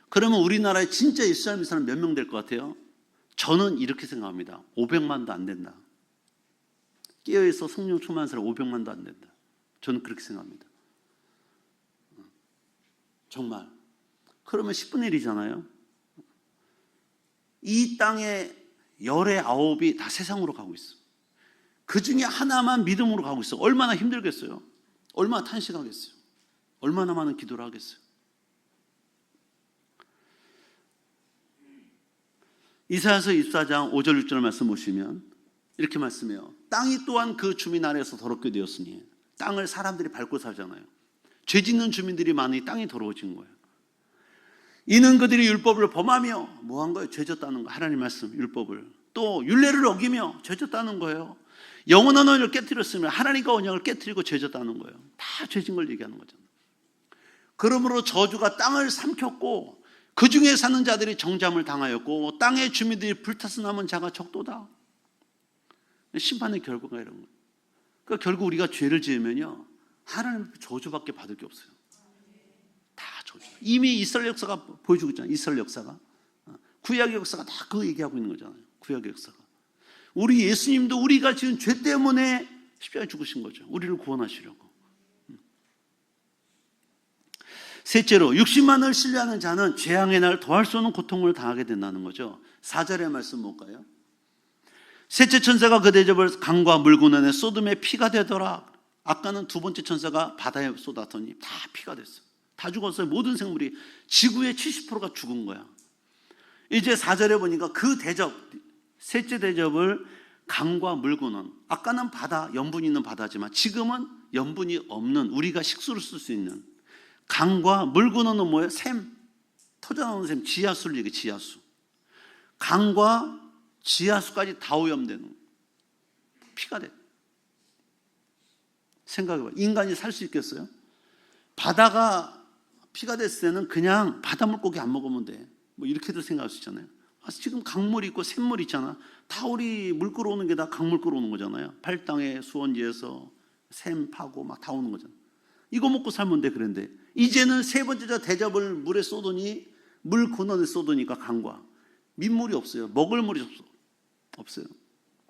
그러면 우리나라에 진짜 예수 잘 믿는 사람 몇 명 될 것 같아요? 저는 이렇게 생각합니다. 500만도 안 된다. 깨어있어 성령 충만한 사람 500만도 안 된다. 저는 그렇게 생각합니다. 정말. 그러면 10분의 1이잖아요. 이 땅의 열의 9이 다 세상으로 가고 있어. 그 중에 하나만 믿음으로 가고 있어. 얼마나 힘들겠어요? 얼마나 탄식하겠어요? 얼마나 많은 기도를 하겠어요? 이사야서 24장 5절 6절 말씀 보시면 이렇게 말씀해요. 땅이 또한 그 주민 아래에서 더럽게 되었으니, 땅을 사람들이 밟고 살잖아요. 죄 짓는 주민들이 많으니 땅이 더러워진 거예요. 이는 그들이 율법을 범하며 뭐 한 거예요? 죄졌다는 거. 하나님 말씀 율법을 또 율례를 어기며 죄졌다는 거예요. 영원한 언약을 깨뜨렸으면 하나님과 언약을 깨뜨리고 죄졌다는 거예요. 다 죄진 걸 얘기하는 거잖아요. 그러므로 저주가 땅을 삼켰고 그 중에 사는 자들이 정잠을 당하였고 땅의 주민들이 불타서 남은 자가 적도다. 심판의 결과가 이런 거예요. 그러니까 결국 우리가 죄를 지으면요, 하나님 저주밖에 받을 게 없어요. 다 저주. 이미 이스라엘 역사가 보여주고 있잖아요. 이스라엘 역사가. 구약의 역사가 다 그거 얘기하고 있는 거잖아요. 구약의 역사가. 우리 예수님도 우리가 지은 죄 때문에 십자가에 죽으신 거죠. 우리를 구원하시려고. 셋째로, 60만을 신뢰하는 자는 재앙의 날 더할 수 없는 고통을 당하게 된다는 거죠. 4절의 말씀 볼까요? 셋째 천사가 그 대접을 강과 물 군원에 쏟음에 피가 되더라. 아까는 두 번째 천사가 바다에 쏟았더니 다 피가 됐어요. 다 죽었어요. 모든 생물이. 지구의 70%가 죽은 거야. 이제 4절에 보니까 그 대접, 셋째 대접을 강과 물 군원. 아까는 바다, 염분이 있는 바다지만 지금은 염분이 없는, 우리가 식수로 쓸 수 있는 강과 물 군원은 뭐예요? 샘, 터져나오는 샘, 지하수를 얘기해. 지하수. 강과 지하수까지 다 오염되는 피가 돼. 생각해봐. 인간이 살 수 있겠어요? 바다가 피가 됐을 때는 그냥 바다 물고기 안 먹으면 돼. 뭐 이렇게도 생각할 수 있잖아요. 지금 강물이 있고 샘물이 있잖아. 다 우리 물 끌어오는 게 다 강물 끌어오는 거잖아요. 팔당의 수원지에서 샘 파고 막 다 오는 거잖아. 이거 먹고 살면 돼. 그런데 이제는 세 번째 대접을 물에 쏟으니, 물 근원에 쏟으니까 강과 민물이 없어요. 먹을 물이 없어요.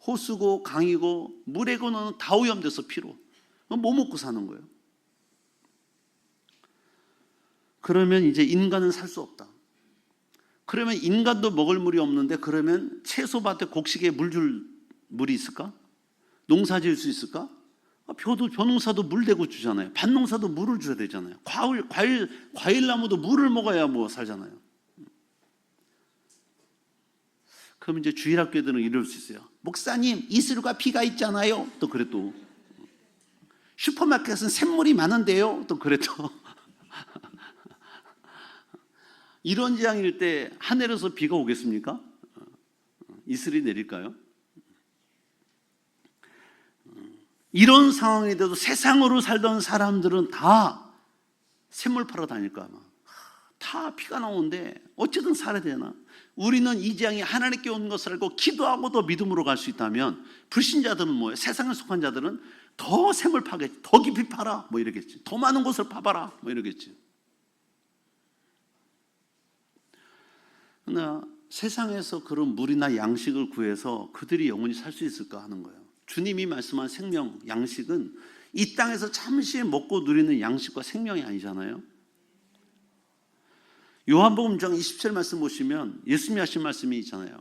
호수고 강이고 물의 근원은 다 오염돼서 피로. 뭐 먹고 사는 거예요? 그러면 이제 인간은 살 수 없다. 그러면 인간도 먹을 물이 없는데 그러면 채소밭에 곡식에 물 줄 물이 있을까? 농사 지을 수 있을까? 벼농사도 물 대고 주잖아요. 밭농사도 물을 줘야 되잖아요. 과일나무도 물을 먹어야 뭐 살잖아요. 그럼 이제 주일학교들은 이럴 수 있어요. 목사님, 이슬과 비가 있잖아요. 또 그래 또. 슈퍼마켓은 샘물이 많은데요. 또 그래 또. 이런 재앙일 때 하늘에서 비가 오겠습니까? 이슬이 내릴까요? 이런 상황이 돼도 세상으로 살던 사람들은 다 샘물 팔아 다닐까 아마. 다 피가 나오는데 어쨌든 살아야 되나? 우리는 이 재앙이 하나님께 온 것을 알고 기도하고 더 믿음으로 갈 수 있다면, 불신자들은 뭐예요? 세상에 속한 자들은 더 샘을 파겠지. 더 깊이 파라 뭐 이러겠지. 더 많은 곳을 파봐라 뭐 이러겠지. 그러나 세상에서 그런 물이나 양식을 구해서 그들이 영원히 살 수 있을까 하는 거예요. 주님이 말씀한 생명, 양식은 이 땅에서 잠시 먹고 누리는 양식과 생명이 아니잖아요. 요한복음 6장 27 말씀 보시면 예수님이 하신 말씀이 있잖아요.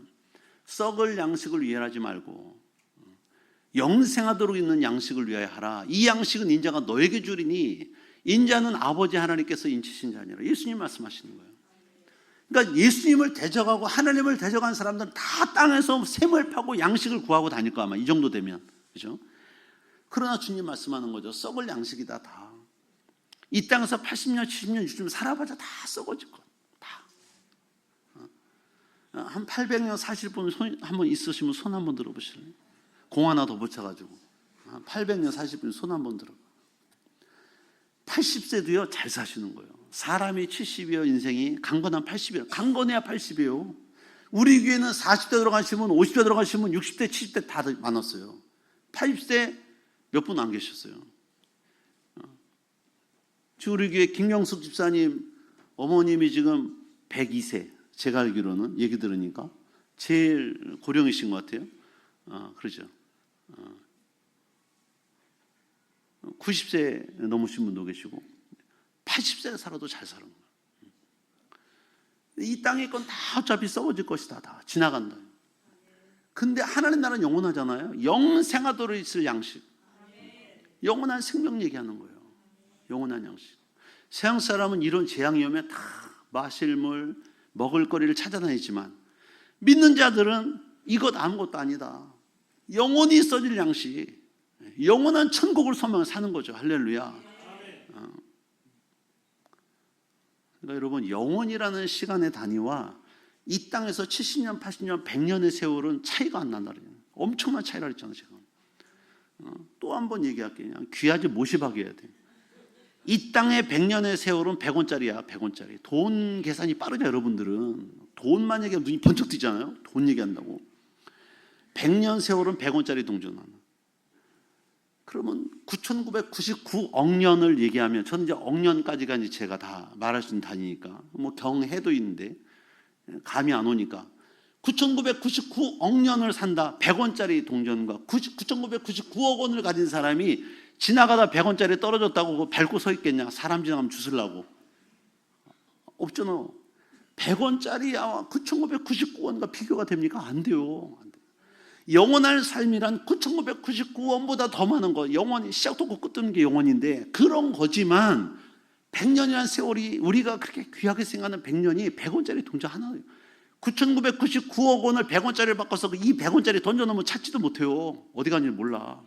썩을 양식을 위하지 말고 영생하도록 있는 양식을 위하여 하라. 이 양식은 인자가 너에게 주리니 인자는 아버지 하나님께서 인치신 자니라. 예수님 말씀하시는 거예요. 그러니까 예수님을 대적하고 하나님을 대적한 사람들은 다 땅에서 샘을 파고 양식을 구하고 다닐 거 아마 이 정도 되면. 그죠? 그러나 주님 말씀하는 거죠. 썩을 양식이다 다. 이 땅에서 80년, 70년, 60년 살아봐자 다 썩어질 것. 다. 한 800년 사실 분 한번 있으시면 손 한번 들어보실래요? 공 하나 더 붙여가지고. 한 800년 사실 분 손 한번 들어. 80세도요 잘 사시는 거예요. 사람이 70이요 인생이 강건한 80이에요. 강건해야 80이에요. 우리 교회는 40대 들어가시면 50대 들어가시면 60대 70대 다 많았어요. 80대 몇 분 안 계셨어요. 지금 우리 교회 김영숙 집사님 어머님이 지금 102세. 제가 알기로는 얘기 들으니까 제일 고령이신 것 같아요. 그러죠. 90세 넘으신 분도 계시고 80세 살아도 잘 사는 거예요. 이 땅의 건 다 어차피 썩어질 것이다. 다 지나간다. 근데 하나님 나라는 영원하잖아요. 영생하도록 있을 양식. 영원한 생명 얘기하는 거예요. 영원한 양식. 세상 사람은 이런 재앙이 오면 다 마실 물, 먹을 거리를 찾아다니지만 믿는 자들은 이것 아무것도 아니다. 영원히 써질 양식. 영원한 천국을 소망하며 사는 거죠. 할렐루야. 그러니까 여러분, 영원이라는 시간의 단위와 이 땅에서 70년, 80년, 100년의 세월은 차이가 안 난다. 엄청난 차이라 했잖아요. 제가 또 한 번 얘기할게요. 그냥 귀하지 모시박이 해야 돼. 이 땅의 100년의 세월은 100원짜리야. 100원짜리. 돈 계산이 빠르죠, 여러분들은. 돈만 얘기하면 눈이 번쩍 뜨잖아요. 돈 얘기한다고. 100년 세월은 100원짜리 동전 하나. 그러면 9,999억 년을 얘기하면, 저는 이제 억년까지가 이제 제가 다 말할 수 있는 단위니까, 뭐 경해도 있는데 감이 안 오니까 9,999억 년을 산다. 100원짜리 동전과 9,999억 원을 가진 사람이 지나가다 100원짜리 떨어졌다고 그거 밟고 서 있겠냐? 사람 지나가면 주술라고. 없잖아. 100원짜리야 9,999원과 비교가 됩니까? 안 돼요. 영원할 삶이란 9,999원보다 더 많은 거, 영원히 시작도 없고 끝도 없는 게 영원인데, 그런 거지만 100년이라는 세월이, 우리가 그렇게 귀하게 생각하는 100년이 100원짜리 동전 하나예요. 9,999억 원을 100원짜리를 바꿔서 이 100원짜리 던져놓으면 찾지도 못해요. 어디 갔는지 몰라.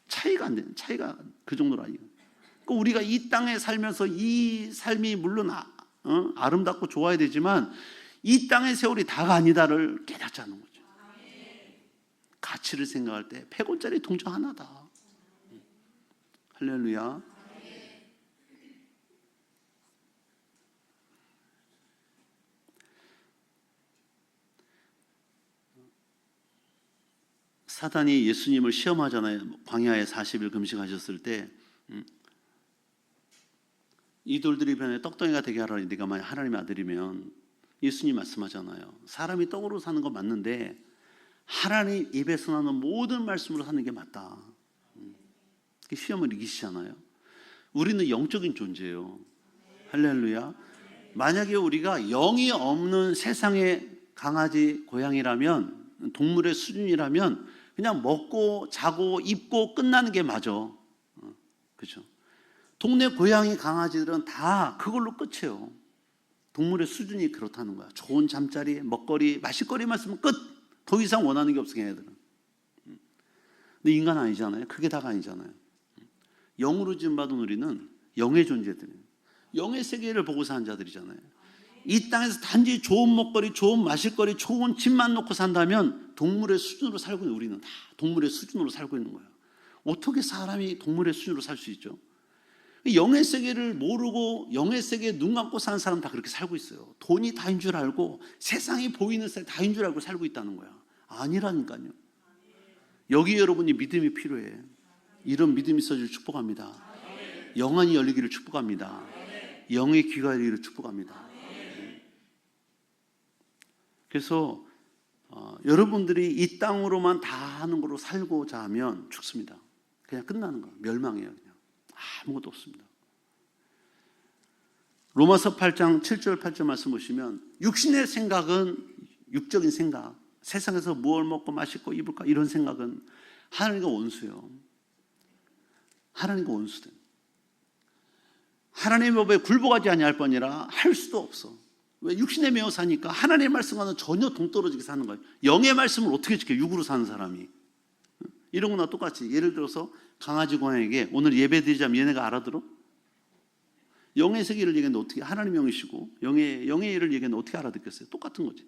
차이가 안 돼. 차이가 그 정도로 아니에요. 그러니까 우리가 이 땅에 살면서 이 삶이 물론 아름답고 좋아야 되지만 이 땅의 세월이 다가 아니다를 깨닫자는 거죠. 가치를 생각할 때 100원짜리 동전 하나다. 할렐루야. 사단이 예수님을 시험하잖아요. 광야에 40일 금식하셨을 때 이 돌들이 변해 떡덩이가 되게 하라. 네가 만약 하나님의 아들이면, 예수님 말씀하잖아요. 사람이 떡으로 사는 건 맞는데 하나님 입에서 나는 모든 말씀으로 사는 게 맞다. 시험을 이기시잖아요. 우리는 영적인 존재예요. 할렐루야. 만약에 우리가 영이 없는 세상의 강아지, 고양이라면, 동물의 수준이라면 그냥 먹고 자고 입고 끝나는 게 맞아. 그죠? 동네 고양이, 강아지들은 다 그걸로 끝이에요. 동물의 수준이 그렇다는 거야. 좋은 잠자리, 먹거리, 마실거리만 쓰면 끝. 더 이상 원하는 게 없어, 걔네들은. 근데 인간 아니잖아요. 그게 다가 아니잖아요. 영으로 지음받은 우리는 영의 존재들이에요. 영의 세계를 보고 사는 자들이잖아요. 이 땅에서 단지 좋은 먹거리, 좋은 마실거리, 좋은 집만 놓고 산다면 동물의 수준으로 살고 있는, 우리는 다 동물의 수준으로 살고 있는 거예요. 어떻게 사람이 동물의 수준으로 살 수 있죠? 영의 세계를 모르고 영의 세계에 눈 감고 사는 사람 다 그렇게 살고 있어요. 돈이 다인 줄 알고, 세상이 보이는 세 다인 줄 알고 살고 있다는 거야. 아니라니까요. 여기 여러분이 믿음이 필요해. 이런 믿음이 있어질 축복합니다. 영안이 열리기를 축복합니다. 영의 귀가 열리기를 축복합니다. 그래서 여러분들이 이 땅으로만 다 하는 걸로 살고자 하면 죽습니다. 그냥 끝나는 거예요. 멸망해요. 그냥 아무것도 없습니다. 로마서 8장 7절 8절 말씀 보시면, 육신의 생각은 육적인 생각, 세상에서 무엇을 먹고 마시고 입을까, 이런 생각은 하나님과 원수예요. 하나님과 원수돼. 하나님의 법에 굴복하지 아니할 뿐이라 할 수도 없어. 왜? 육신에 매어 사니까 하나님의 말씀과는 전혀 동떨어지게 사는 거예요. 영의 말씀을 어떻게 지켜? 육으로 사는 사람이. 이런 거나 똑같이, 예를 들어서 강아지 고양이에게 오늘 예배 드리자면 얘네가 알아들어? 영의 세계를 얘기했는데 어떻게, 하나님 영이시고 영의 일을 얘기했는데 어떻게 알아듣겠어요? 똑같은 거지.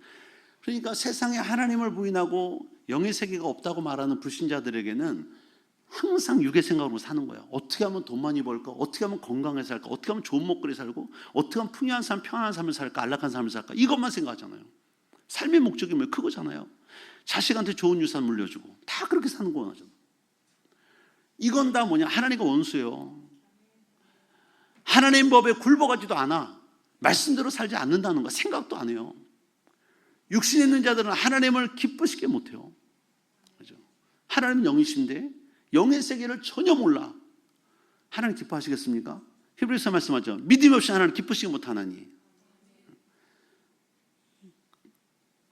그러니까 세상에 하나님을 부인하고 영의 세계가 없다고 말하는 불신자들에게는 항상 육의 생각으로 사는 거야. 어떻게 하면 돈 많이 벌까? 어떻게 하면 건강하게 살까? 어떻게 하면 좋은 먹거리 살고, 어떻게 하면 풍요한 삶, 평안한 삶을 살까? 안락한 삶을 살까? 이것만 생각하잖아요. 삶의 목적이 뭐예요? 그거잖아요. 자식한테 좋은 유산 물려주고, 다 그렇게 사는 거 원하잖아. 이건 다 뭐냐? 하나님과 원수예요. 하나님 법에 굴복하지도 않아. 말씀대로 살지 않는다는 거 생각도 안 해요. 육신에 있는 자들은 하나님을 기쁘시게 못해요. 그죠? 하나님은 영이신데 영의 세계를 전혀 몰라. 하나님 기뻐하시겠습니까? 히브리서 말씀하죠. 믿음 없이 하나님 기쁘시게 못하나니.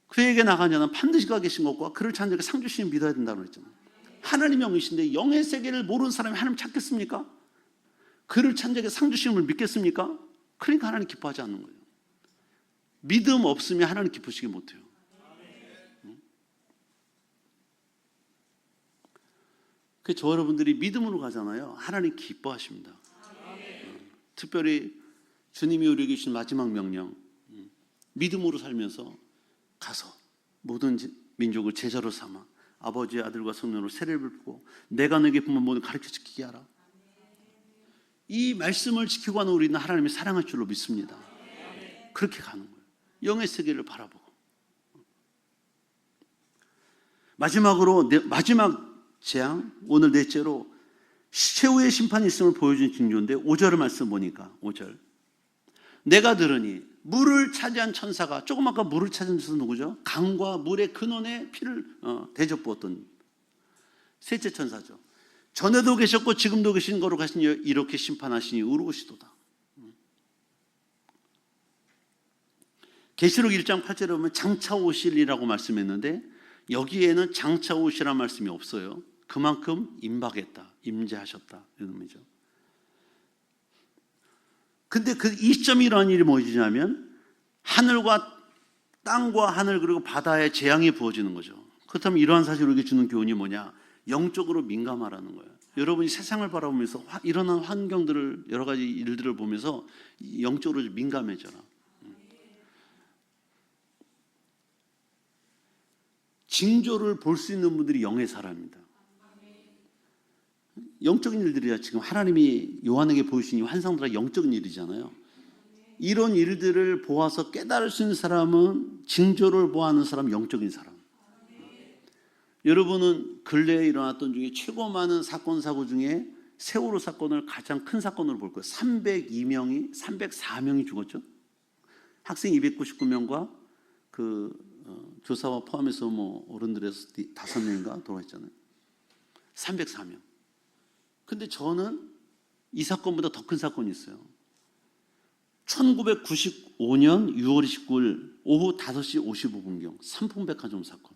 그에게 나간 자는 반드시 가 계신 것과 그를 찾는 자에게 상 주시는 믿어야 된다고 그랬잖아요. 하나님 영이신데 영의 세계를 모르는 사람이 하나님 찾겠습니까? 그를 찾는 자에게 상 주시는 걸 믿겠습니까? 그러니까 하나님 기뻐하지 않는 거예요. 믿음 없으면 하나님 기쁘시게 못해요. 그래서 저 여러분들이 믿음으로 가잖아요. 하나님 기뻐하십니다. 특별히 주님이 우리에게 주신 마지막 명령, 믿음으로 살면서 가서 모든 민족을 제자로 삼아 아버지의 아들과 성령으로 세례를 붓고 내가 너에게 분만 모든 가르쳐 지키게 하라. 이 말씀을 지키고 하는 우리는 하나님의 사랑할 줄로 믿습니다. 그렇게 가는 거예요. 영의 세계를 바라보고. 마지막으로 마지막 재앙, 오늘 넷째로 최후의 심판이 있음을 보여준 징조인데 5절의 말씀 보니까 5절 내가 들으니 물을 차지한 천사가, 조금 아까 물을 차지한 천사 누구죠? 강과 물의 근원에 피를 대접부었던 셋째 천사죠. 전에도 계셨고 지금도 계신 거로 가시니 이렇게 심판하시니 의로우시도다. 계시록 1장 8절에 보면 장차 오실이라고 말씀했는데 여기에는 장차 오시라는 말씀이 없어요. 그만큼 임박했다, 임재하셨다 이런 의미죠. 근데 그 이점이 이러한 일이 뭐냐면 하늘과 땅과 하늘 그리고 바다에 재앙이 부어지는 거죠. 그렇다면 이러한 사실을 우리에게 주는 교훈이 뭐냐? 영적으로 민감하라는 거예요. 여러분이 세상을 바라보면서 일어난 환경들을, 여러 가지 일들을 보면서 영적으로 민감해져라. 징조를 볼 수 있는 분들이 영의 사람입니다. 영적인 일들이야. 지금 하나님이 요한에게 보여주신 이 환상들은 영적인 일이잖아요. 이런 일들을 보아서 깨달을 수 있는 사람은, 징조를 보아하는 사람은 영적인 사람. 여러분은 근래에 일어났던 중에 최고 많은 사건 사고 중에 세월호 사건을 가장 큰 사건으로 볼 거예요. 304명이 죽었죠. 학생 299명과 교사와 포함해서 어른들에서 5명인가 돌아갔잖아요. 304명. 근데 저는 이 사건보다 더 큰 사건이 있어요. 1995년 6월 29일 오후 5시 55분경 삼풍백화점 사건.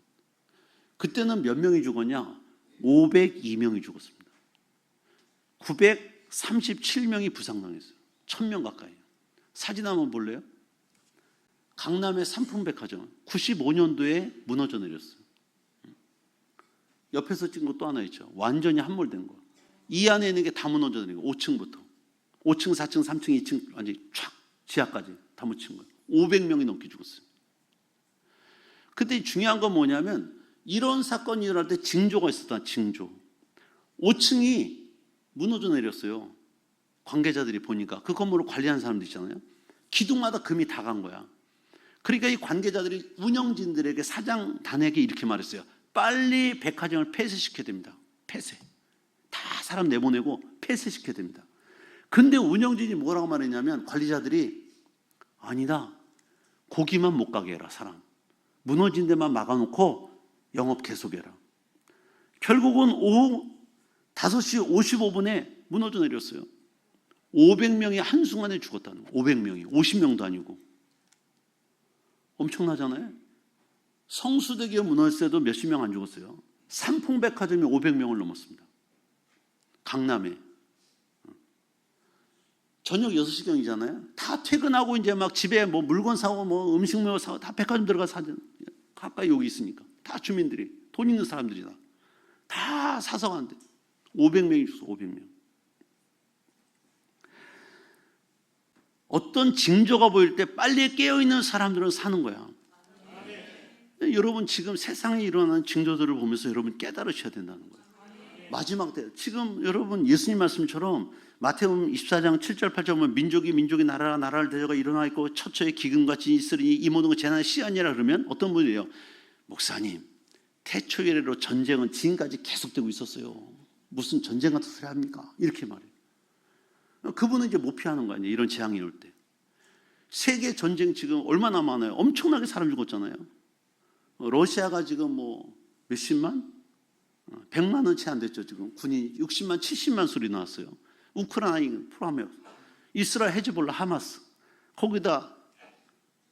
그때는 몇 명이 죽었냐? 502명이 죽었습니다. 937명이 부상당했어요. 1000명 가까이. 사진 한번 볼래요? 강남의 삼풍백화점 95년도에 무너져 내렸어요. 옆에서 찍은 거 또 하나 있죠. 완전히 함몰된 거. 이 안에 있는 게 다 무너져 내린 거. 5층부터 5층, 4층, 3층, 2층 완전히 촥 지하까지 다 묻힌 거예요. 500명이 넘게 죽었어요. 근데 중요한 건 뭐냐면 이런 사건이 일어날 때 징조가 있었다. 징조. 5층이 무너져 내렸어요. 관계자들이 보니까 그 건물을 관리하는 사람들 있잖아요. 기둥마다 금이 다 간 거야. 그러니까 이 관계자들이 운영진들에게, 사장단에게 이렇게 말했어요. 빨리 백화점을 폐쇄시켜야 됩니다. 폐쇄. 다 사람 내보내고 폐쇄시켜야 됩니다. 근데 운영진이 뭐라고 말했냐면 관리자들이 아니다. 거기만 못 가게 해라. 사람. 무너진 데만 막아놓고 영업 계속해라. 결국은 오후 5시 55분에 무너져 내렸어요. 500명이 한순간에 죽었다는 거예요. 500명이. 50명도 아니고. 엄청나잖아요. 성수대교 무너졌을 때도 몇십 명 안 죽었어요. 삼풍백화점이 500명을 넘었습니다. 강남에. 저녁 6시경이잖아요. 다 퇴근하고 이제 막 집에 물건 사고 음식물 사고 다 백화점 들어가 사죠. 가까이 여기 있으니까. 다 주민들이, 돈 있는 사람들이다. 다 사서 가는데 500명이 죽었어. 500명. 어떤 징조가 보일 때 빨리 깨어있는 사람들은 사는 거야. 여러분 지금 세상에 일어나는 징조들을 보면서 여러분 깨달으셔야 된다는 거예요. 마지막 때 지금 여러분 예수님 말씀처럼 마태복음 24장 7절 8절 보면 민족이 나라를 대적가 일어나 있고 처처에 기근같이 있으리니 이 모든 것 재난의 시간이라 그러면 어떤 분이에요? 목사님, 태초 이래로 전쟁은 지금까지 계속되고 있었어요. 무슨 전쟁 같은 소리 합니까? 이렇게 말해요. 그분은 이제 못 피하는 거 아니에요. 이런 재앙이 올 때. 세계 전쟁 지금 얼마나 많아요. 엄청나게 사람 죽었잖아요. 러시아가 지금 몇십만? 100만은 채 안 됐죠. 지금 군인 60만, 70만 소리 나왔어요. 우크라이나 포함해 이스라엘, 헤즈볼라, 하마스, 거기다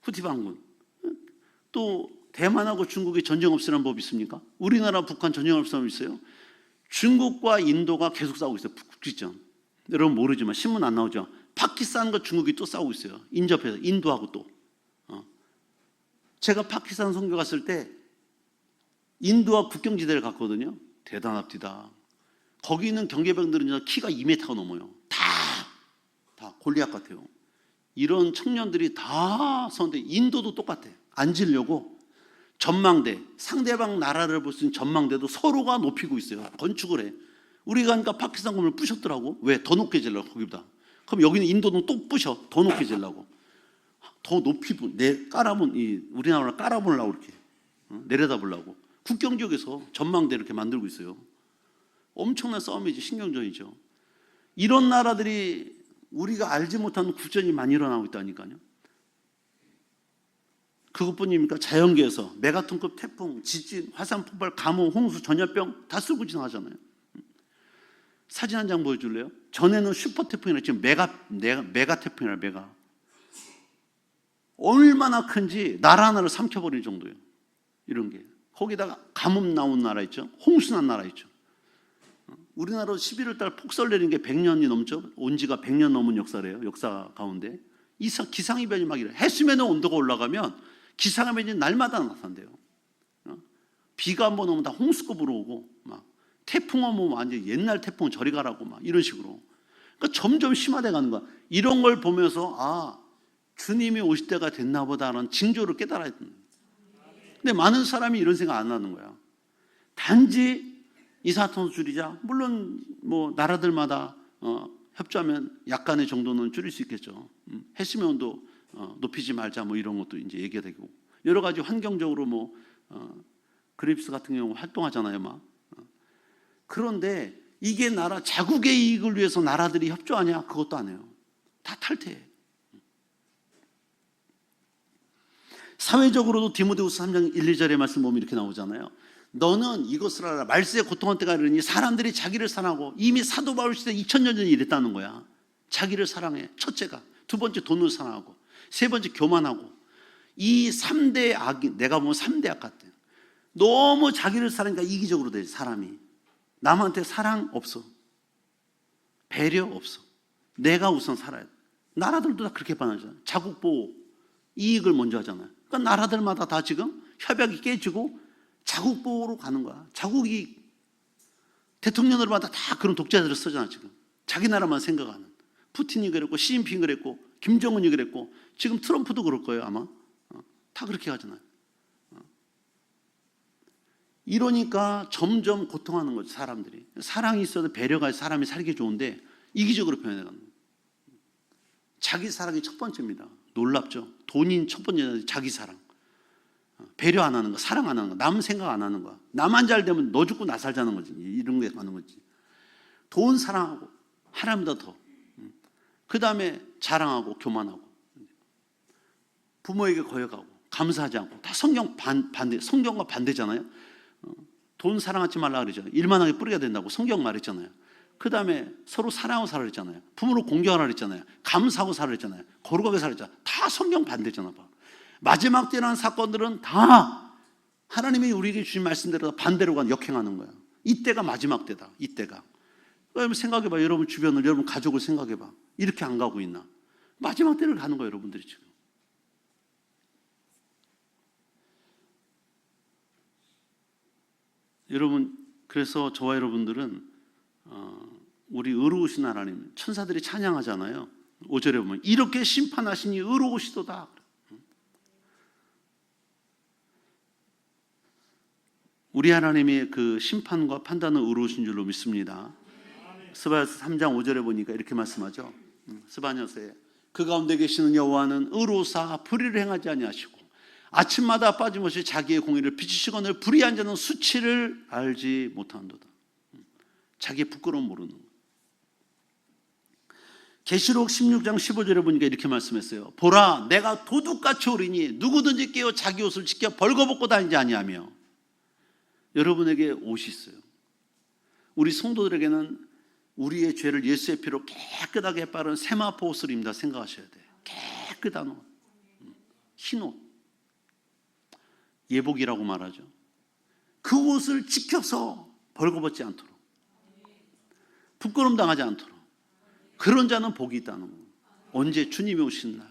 후티 반군, 또 대만하고 중국이 전쟁 없애라는 법이 있습니까? 우리나라, 북한 전쟁 없애라는 법이 있어요? 중국과 인도가 계속 싸우고 있어요. 국지전. 여러분 모르지만 신문 안 나오죠. 파키스탄과 중국이 또 싸우고 있어요. 인접해서 인도하고 또. 제가 파키스탄 선교 갔을 때 인도와 국경지대를 갔거든요. 대단합니다. 거기 있는 경계병들은 키가 2m가 넘어요. 다 골리앗 같아요. 이런 청년들이 다 서는데 인도도 똑같아. 앉으려고 전망대, 상대방 나라를 볼 수 있는 전망대도 서로가 높이고 있어요. 건축을 해. 우리가 가니까 파키스탄 건물 부셨더라고. 왜? 더 높게 지으려고 거기보다. 그럼 여기는 인도는 또 부셔. 더 높게 지으려고. 더 높이 우리나라를 깔아보려고 이렇게 내려다보려고. 국경 지역에서 전망대 이렇게 만들고 있어요. 엄청난 싸움이지, 신경전이죠. 이런 나라들이 우리가 알지 못하는 국전이 많이 일어나고 있다니까요. 그것뿐입니까? 자연계에서 메가톤급 태풍, 지진, 화산 폭발, 가뭄, 홍수, 전염병 다 쓸고 지나가잖아요. 사진 한 장 보여줄래요? 전에는 슈퍼 태풍이라 지금 메가 태풍이라 메가. 얼마나 큰지 나라 하나를 삼켜버릴 정도예요. 이런 게. 거기다가 가뭄 나온 나라 있죠. 홍수 난 나라 있죠. 우리나라 11월 달 폭설 내린 게 100년이 넘죠. 온 지가 100년 넘은 역사래요. 역사 가운데. 기상이변이 막 이래. 해수면의 온도가 올라가면 기상이변이 날마다 나타난대요. 비가 한번 오면 다 홍수급으로 오고, 막 태풍 오면 완전 옛날 태풍 저리 가라고 막 이런 식으로. 그러니까 점점 심화돼 가는 거야. 이런 걸 보면서 주님이 오실 때가 됐나 보다라는 징조를 깨달아야 된다. 근데 많은 사람이 이런 생각 안 하는 거야. 단지 이산화탄소 줄이자. 물론 뭐 나라들마다 협조하면 약간의 정도는 줄일 수 있겠죠. 해수면 온도 높이지 말자 뭐 이런 것도 이제 얘기가 되고 여러 가지 환경적으로 그립스 같은 경우 활동하잖아요, 막. 그런데 이게 자국의 이익을 위해서 나라들이 협조하냐? 그것도 안 해요. 다 탈퇴해. 사회적으로도 디모데후서 3장 1, 2절의 말씀 보면 이렇게 나오잖아요. 너는 이것을 알아. 말세에 고통할 때가 이르니 사람들이 자기를 사랑하고 이미 사도 바울 시대 2000년 전에 이랬다는 거야. 자기를 사랑해. 첫째가. 두 번째 돈을 사랑하고. 세 번째 교만하고. 이 3대 악이 내가 보면 3대 악 같아요. 너무 자기를 사랑하니까 이기적으로 되지 사람이. 남한테 사랑 없어. 배려 없어. 내가 우선 살아야 돼. 나라들도 다 그렇게 반하잖아요. 자국 보호, 이익을 먼저 하잖아요. 그러니까 나라들마다 다 지금 협약이 깨지고 자국 보호로 가는 거야. 자국이 대통령들마다 다 그런 독재자들을 쓰잖아 지금. 자기 나라만 생각하는. 푸틴이 그랬고 시진핑이 그랬고 김정은이 그랬고 지금 트럼프도 그럴 거예요 아마. 다 그렇게 하잖아요. 이러니까 점점 고통하는 거죠 사람들이. 사랑이 있어도 배려가 있어 사람이 살기 좋은데 이기적으로 변해가는 거예요. 자기 사랑이 첫 번째입니다. 놀랍죠. 돈인 첫 번째는 자기 사랑. 배려 안 하는 거, 사랑 안 하는 거, 남 생각 안 하는 거. 나만 잘 되면 너 죽고 나 살자는 거지. 이런 게 가는 거지. 돈 사랑하고 하나보다 더. 그 다음에 자랑하고 교만하고 부모에게 거역하고 감사하지 않고 다 반대, 성경과 반대잖아요. 돈 사랑하지 말라 그러잖아요. 일만하게 뿌리가 된다고 성경 말했잖아요. 그 다음에 서로 사랑하고 살아야 했잖아요. 부모를 공경하라 그랬잖아요. 감사하고 살아야 했잖아요. 거룩하게 살아야 했잖아요. 다 성경 반대잖아. 봐. 마지막 때라는 사건들은 다 하나님이 우리에게 주신 말씀대로 반대로 역행하는 거야. 이때가 마지막 때다. 이때가. 여러분 생각해봐. 여러분 주변을, 여러분 가족을 생각해봐. 이렇게 안 가고 있나? 마지막 때를 가는 거예요. 여러분들이 지금. 여러분 그래서 저와 여러분들은 우리 의로우신 하나님 천사들이 찬양하잖아요. 5절에 보면 이렇게 심판하시니 의로우시도다. 우리 하나님의 그 심판과 판단은 의로우신 줄로 믿습니다. 스바냐서 3장 5절에 보니까 이렇게 말씀하죠. 스바냐서에 그 가운데 계시는 여호와는 의로우사 불의를 행하지 아니하시고 아침마다 빠짐없이 자기의 공의를 비추시거늘 불의한 자는 수치를 알지 못한도다. 자기의 부끄러움 모르는 거. 계시록 16장 15절에 보니까 이렇게 말씀했어요. 보라 내가 도둑같이 오리니 누구든지 깨어 자기 옷을 지켜 벌거벗고 다니지 아니하며. 여러분에게 옷이 있어요. 우리 성도들에게는 우리의 죄를 예수의 피로 깨끗하게 빠른 세마포 옷을 입는다 생각하셔야 돼요. 깨끗한 옷, 흰 옷, 예복이라고 말하죠. 그 옷을 지켜서 벌거벗지 않도록, 부끄럼 당하지 않도록. 그런 자는 복이 있다는 거예요. 언제? 주님이 오신 날.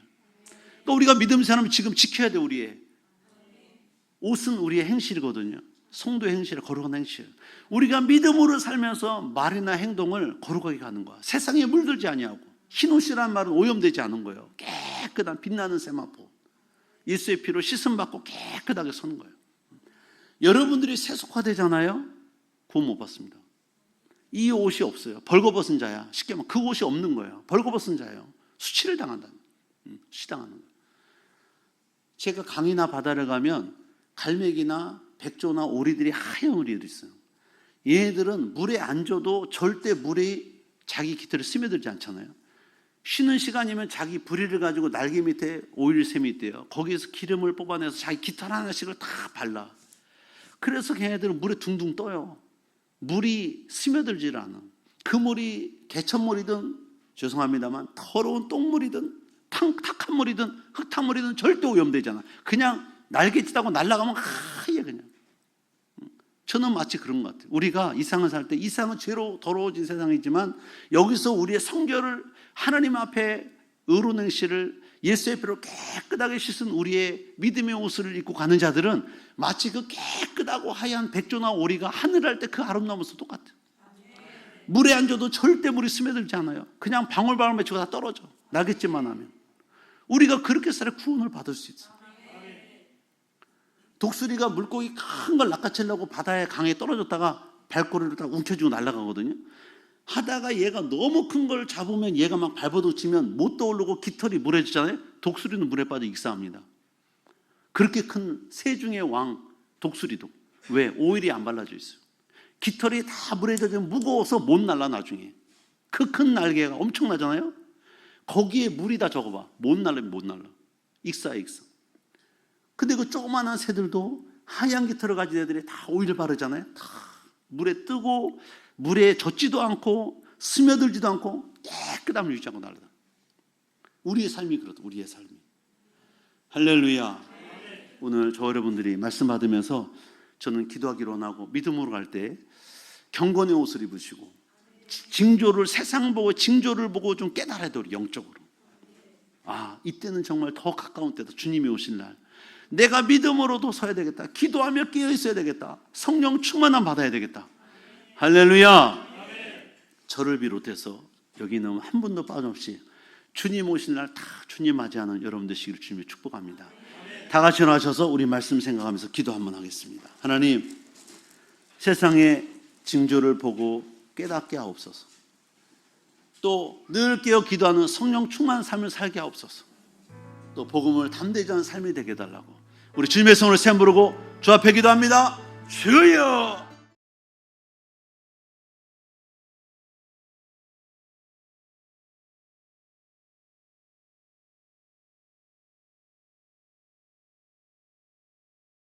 그러니까 우리가 믿음 사람은 지금 지켜야 돼. 우리의 옷은 우리의 행실이거든요. 성도의 행실, 거룩한 행실. 우리가 믿음으로 살면서 말이나 행동을 거룩하게 가는 거야. 세상에 물들지 아니하고. 흰 옷이라는 말은 오염되지 않은 거예요. 깨끗한 빛나는 세마포. 예수의 피로 씻음받고 깨끗하게 서는 거예요. 여러분들이 세속화되잖아요. 구원 못 받습니다. 이 옷이 없어요. 벌거벗은 자야. 쉽게 말하면 그 옷이 없는 거예요. 벌거벗은 자예요. 수치를 당한다. 수치당하는 거예요. 제가 강이나 바다를 가면 갈매기나 백조나 오리들이 하얀 오리들이 있어요. 얘네들은 물에 앉아도 절대 물에 자기 깃털을 스며들지 않잖아요. 쉬는 시간이면 자기 부리를 가지고 날개 밑에 오일샘이 있대요. 거기에서 기름을 뽑아내서 자기 깃털 하나씩을 다 발라. 그래서 걔네들은 물에 둥둥 떠요. 물이 스며들질 않아. 그 물이 개천물이든 죄송합니다만 더러운 똥물이든 탁한 물이든 흙탕물이든 절대 오염되지 않아. 그냥 날개짓하고 날아가면 하얘 그냥. 저는 마치 그런 것 같아요. 우리가 이 세상을 살 때 이 세상은 죄로 더러워진 세상이지만 여기서 우리의 성결을 하나님 앞에 의로운 행실을 예수의 피로 깨끗하게 씻은 우리의 믿음의 옷을 입고 가는 자들은 마치 그 깨끗하고 하얀 백조나 오리가 하늘을 할 때 그 아름다운 모습 똑같아요. 물에 앉아도 절대 물이 스며들지 않아요. 그냥 방울방울 맺히고 다 떨어져. 날갯짓만 하면. 우리가 그렇게 살아 구원을 받을 수 있어요. 독수리가 물고기 큰 걸 낚아채려고 바다에 강에 떨어졌다가 발꼬리를 딱 움켜쥐고 날아가거든요. 하다가 얘가 너무 큰 걸 잡으면 얘가 막 발버둥치면 못 떠오르고 깃털이 물에 지잖아요. 독수리는 물에 빠져 익사합니다. 그렇게 큰 새 중의 왕 독수리도. 왜? 오일이 안 발라져 있어요. 깃털이 다 물에 젖으면 무거워서 못 날라 나중에. 그 큰 날개가 엄청나잖아요. 거기에 물이 다 적어봐. 못 날라면 못 날라. 익사야 익사. 근데 그 조그마한 새들도 하얀 깃털을 가진 애들이 다 오일을 바르잖아요. 다 물에 뜨고 물에 젖지도 않고 스며들지도 않고 깨끗함을 유지하고 날아다. 우리의 삶이 그렇다. 우리의 삶이. 할렐루야. 오늘 저 여러분들이 말씀 받으면서 저는 기도하기로 원하고 믿음으로 갈 때 경건의 옷을 입으시고 징조를 세상 보고 징조를 보고 좀 깨달아야 돼. 우리 영적으로. 아, 이때는 정말 더 가까운 때다. 주님이 오실 날. 내가 믿음으로도 서야 되겠다. 기도하며 깨어 있어야 되겠다. 성령 충만함 받아야 되겠다. 할렐루야. 저를 비롯해서 여기 있는 한 분도 빠짐없이 주님 오신 날 다 주님 맞이하는 여러분 되시기를 주님이 축복합니다. 다 같이 일어나셔서 우리 말씀 생각하면서 기도 한번 하겠습니다. 하나님, 세상의 징조를 보고 깨닫게 하옵소서. 또 늘 깨어 기도하는 성령 충만한 삶을 살게 하옵소서. 또 복음을 담대히 하는 삶이 되게 해달라고 우리 주님의 성을 샘 부르고 주 앞에 기도합니다. 주여.